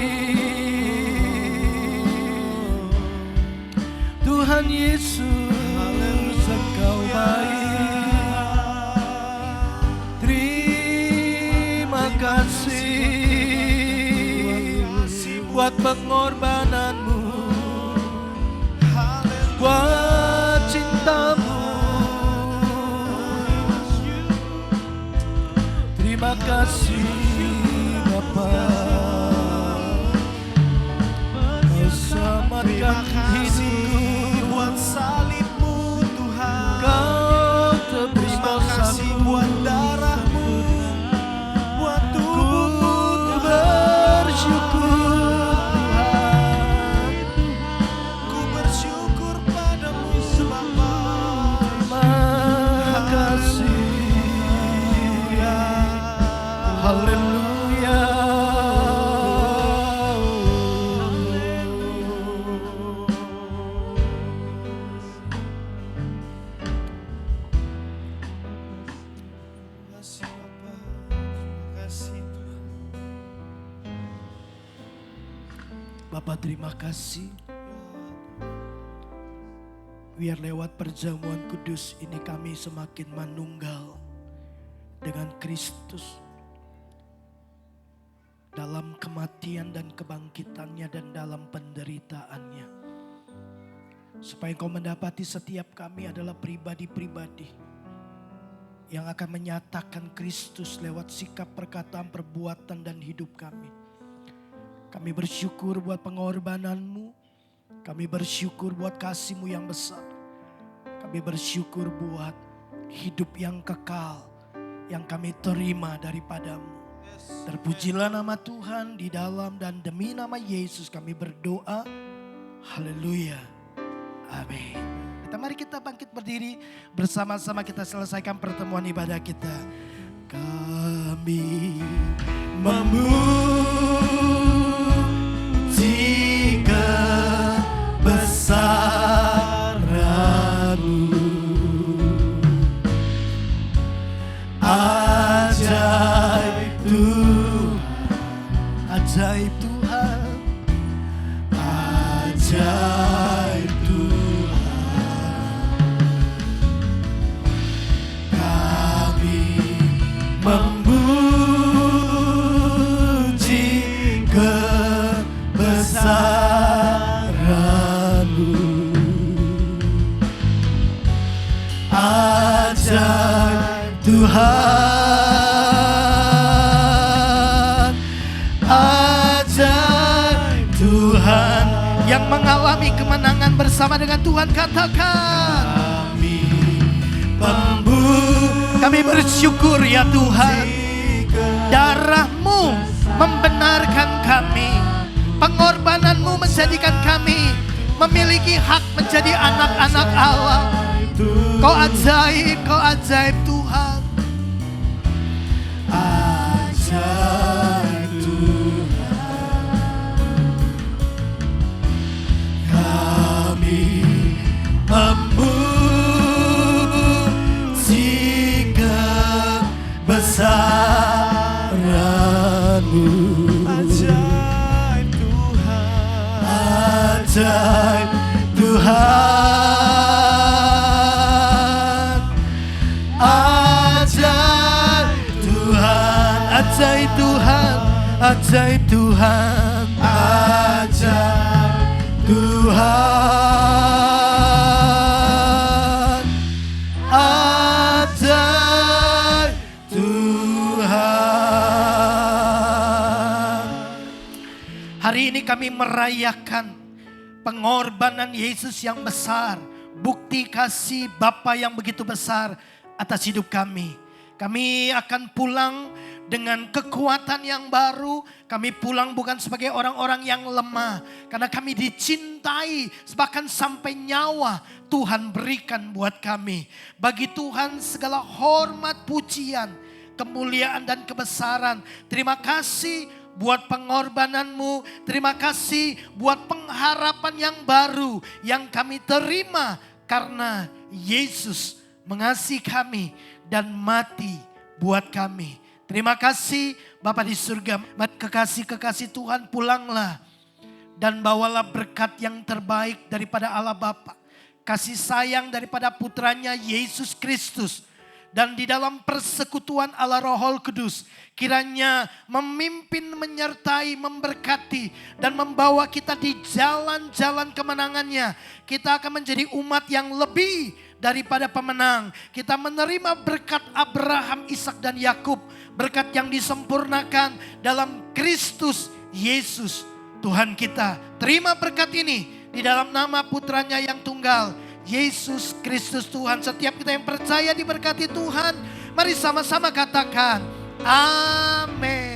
Tuhan Yesus, Engkau baik. Terima kasih buat pengorbananmu, buat cintamu. Terima kasih Bapa, Kau selamatkan hidupku. Buat salibmu Tuhan, Kau tebus terima kasih buat darahmu, buat tubuhmu Tuhan. bersyukur Ku bersyukur padamu Bapa. terima kasih. Haleluya. Terima kasih Bapa, terima kasih Tuhan. Bapak terima kasih. Biar lewat perjamuan kudus ini kami semakin manunggal dengan Kristus. Dalam kematian dan kebangkitannya dan dalam penderitaannya. Supaya Engkau mendapati setiap kami adalah pribadi-pribadi yang akan menyatakan Kristus lewat sikap, perkataan, perbuatan dan hidup kami. Kami bersyukur buat pengorbanan-Mu. Kami bersyukur buat kasih-Mu yang besar. Kami bersyukur buat hidup yang kekal yang kami terima daripada-Mu. Terpujilah nama Tuhan di dalam dan demi nama Yesus kami berdoa. Haleluya. Amin. Mari kita bangkit berdiri bersama-sama, kita selesaikan pertemuan ibadah kita. Kami memuji kebesaran-Mu. Ajaib Tuhan, ajaib Tuhan, ajaib Tuhan. Kami memuji kebesaran-Mu. Ajaib Tuhan, ajaib Tuhan. Yang mengalami kemenangan bersama dengan Tuhan katakan, kami bersyukur ya Tuhan. Darah-Mu membenarkan kami, pengorbanan-Mu menjadikan kami memiliki hak menjadi anak-anak Allah. Kau ajaib Tuhan. Ajaib Tuhan. Kami memuji kebesaran-Mu. Ajaib Tuhan, Ajaib Tuhan, ajaib Tuhan, ajaib Tuhan, ajaib Tuhan, ajaib Tuhan, ajaib Tuhan. Hari ini kami merayakan pengorbanan Yesus yang besar, bukti kasih Bapa yang begitu besar atas hidup kami. Kami akan pulang dengan kekuatan yang baru. Kami pulang bukan sebagai orang-orang yang lemah, karena kami dicintai bahkan sampai nyawa Tuhan berikan buat kami. Bagi Tuhan segala hormat, pujian, kemuliaan dan kebesaran. Terima kasih buat pengorbananmu. Terima kasih buat pengharapan yang baru yang kami terima karena Yesus mengasihi kami dan mati buat kami. Terima kasih Bapa di surga. Kekasih-kekasih Tuhan, pulanglah dan bawalah berkat yang terbaik daripada Allah Bapa, kasih sayang daripada putranya Yesus Kristus, dan di dalam persekutuan Allah Roh Kudus kiranya memimpin, menyertai, memberkati dan membawa kita di jalan-jalan kemenangannya. Kita akan menjadi umat yang lebih daripada pemenang. Kita menerima berkat Abraham, Ishak dan Yakub, berkat yang disempurnakan dalam Kristus Yesus Tuhan kita. Terima berkat ini di dalam nama putranya yang tunggal, Yesus Kristus Tuhan. Setiap kita yang percaya diberkati Tuhan, mari sama-sama katakan amin.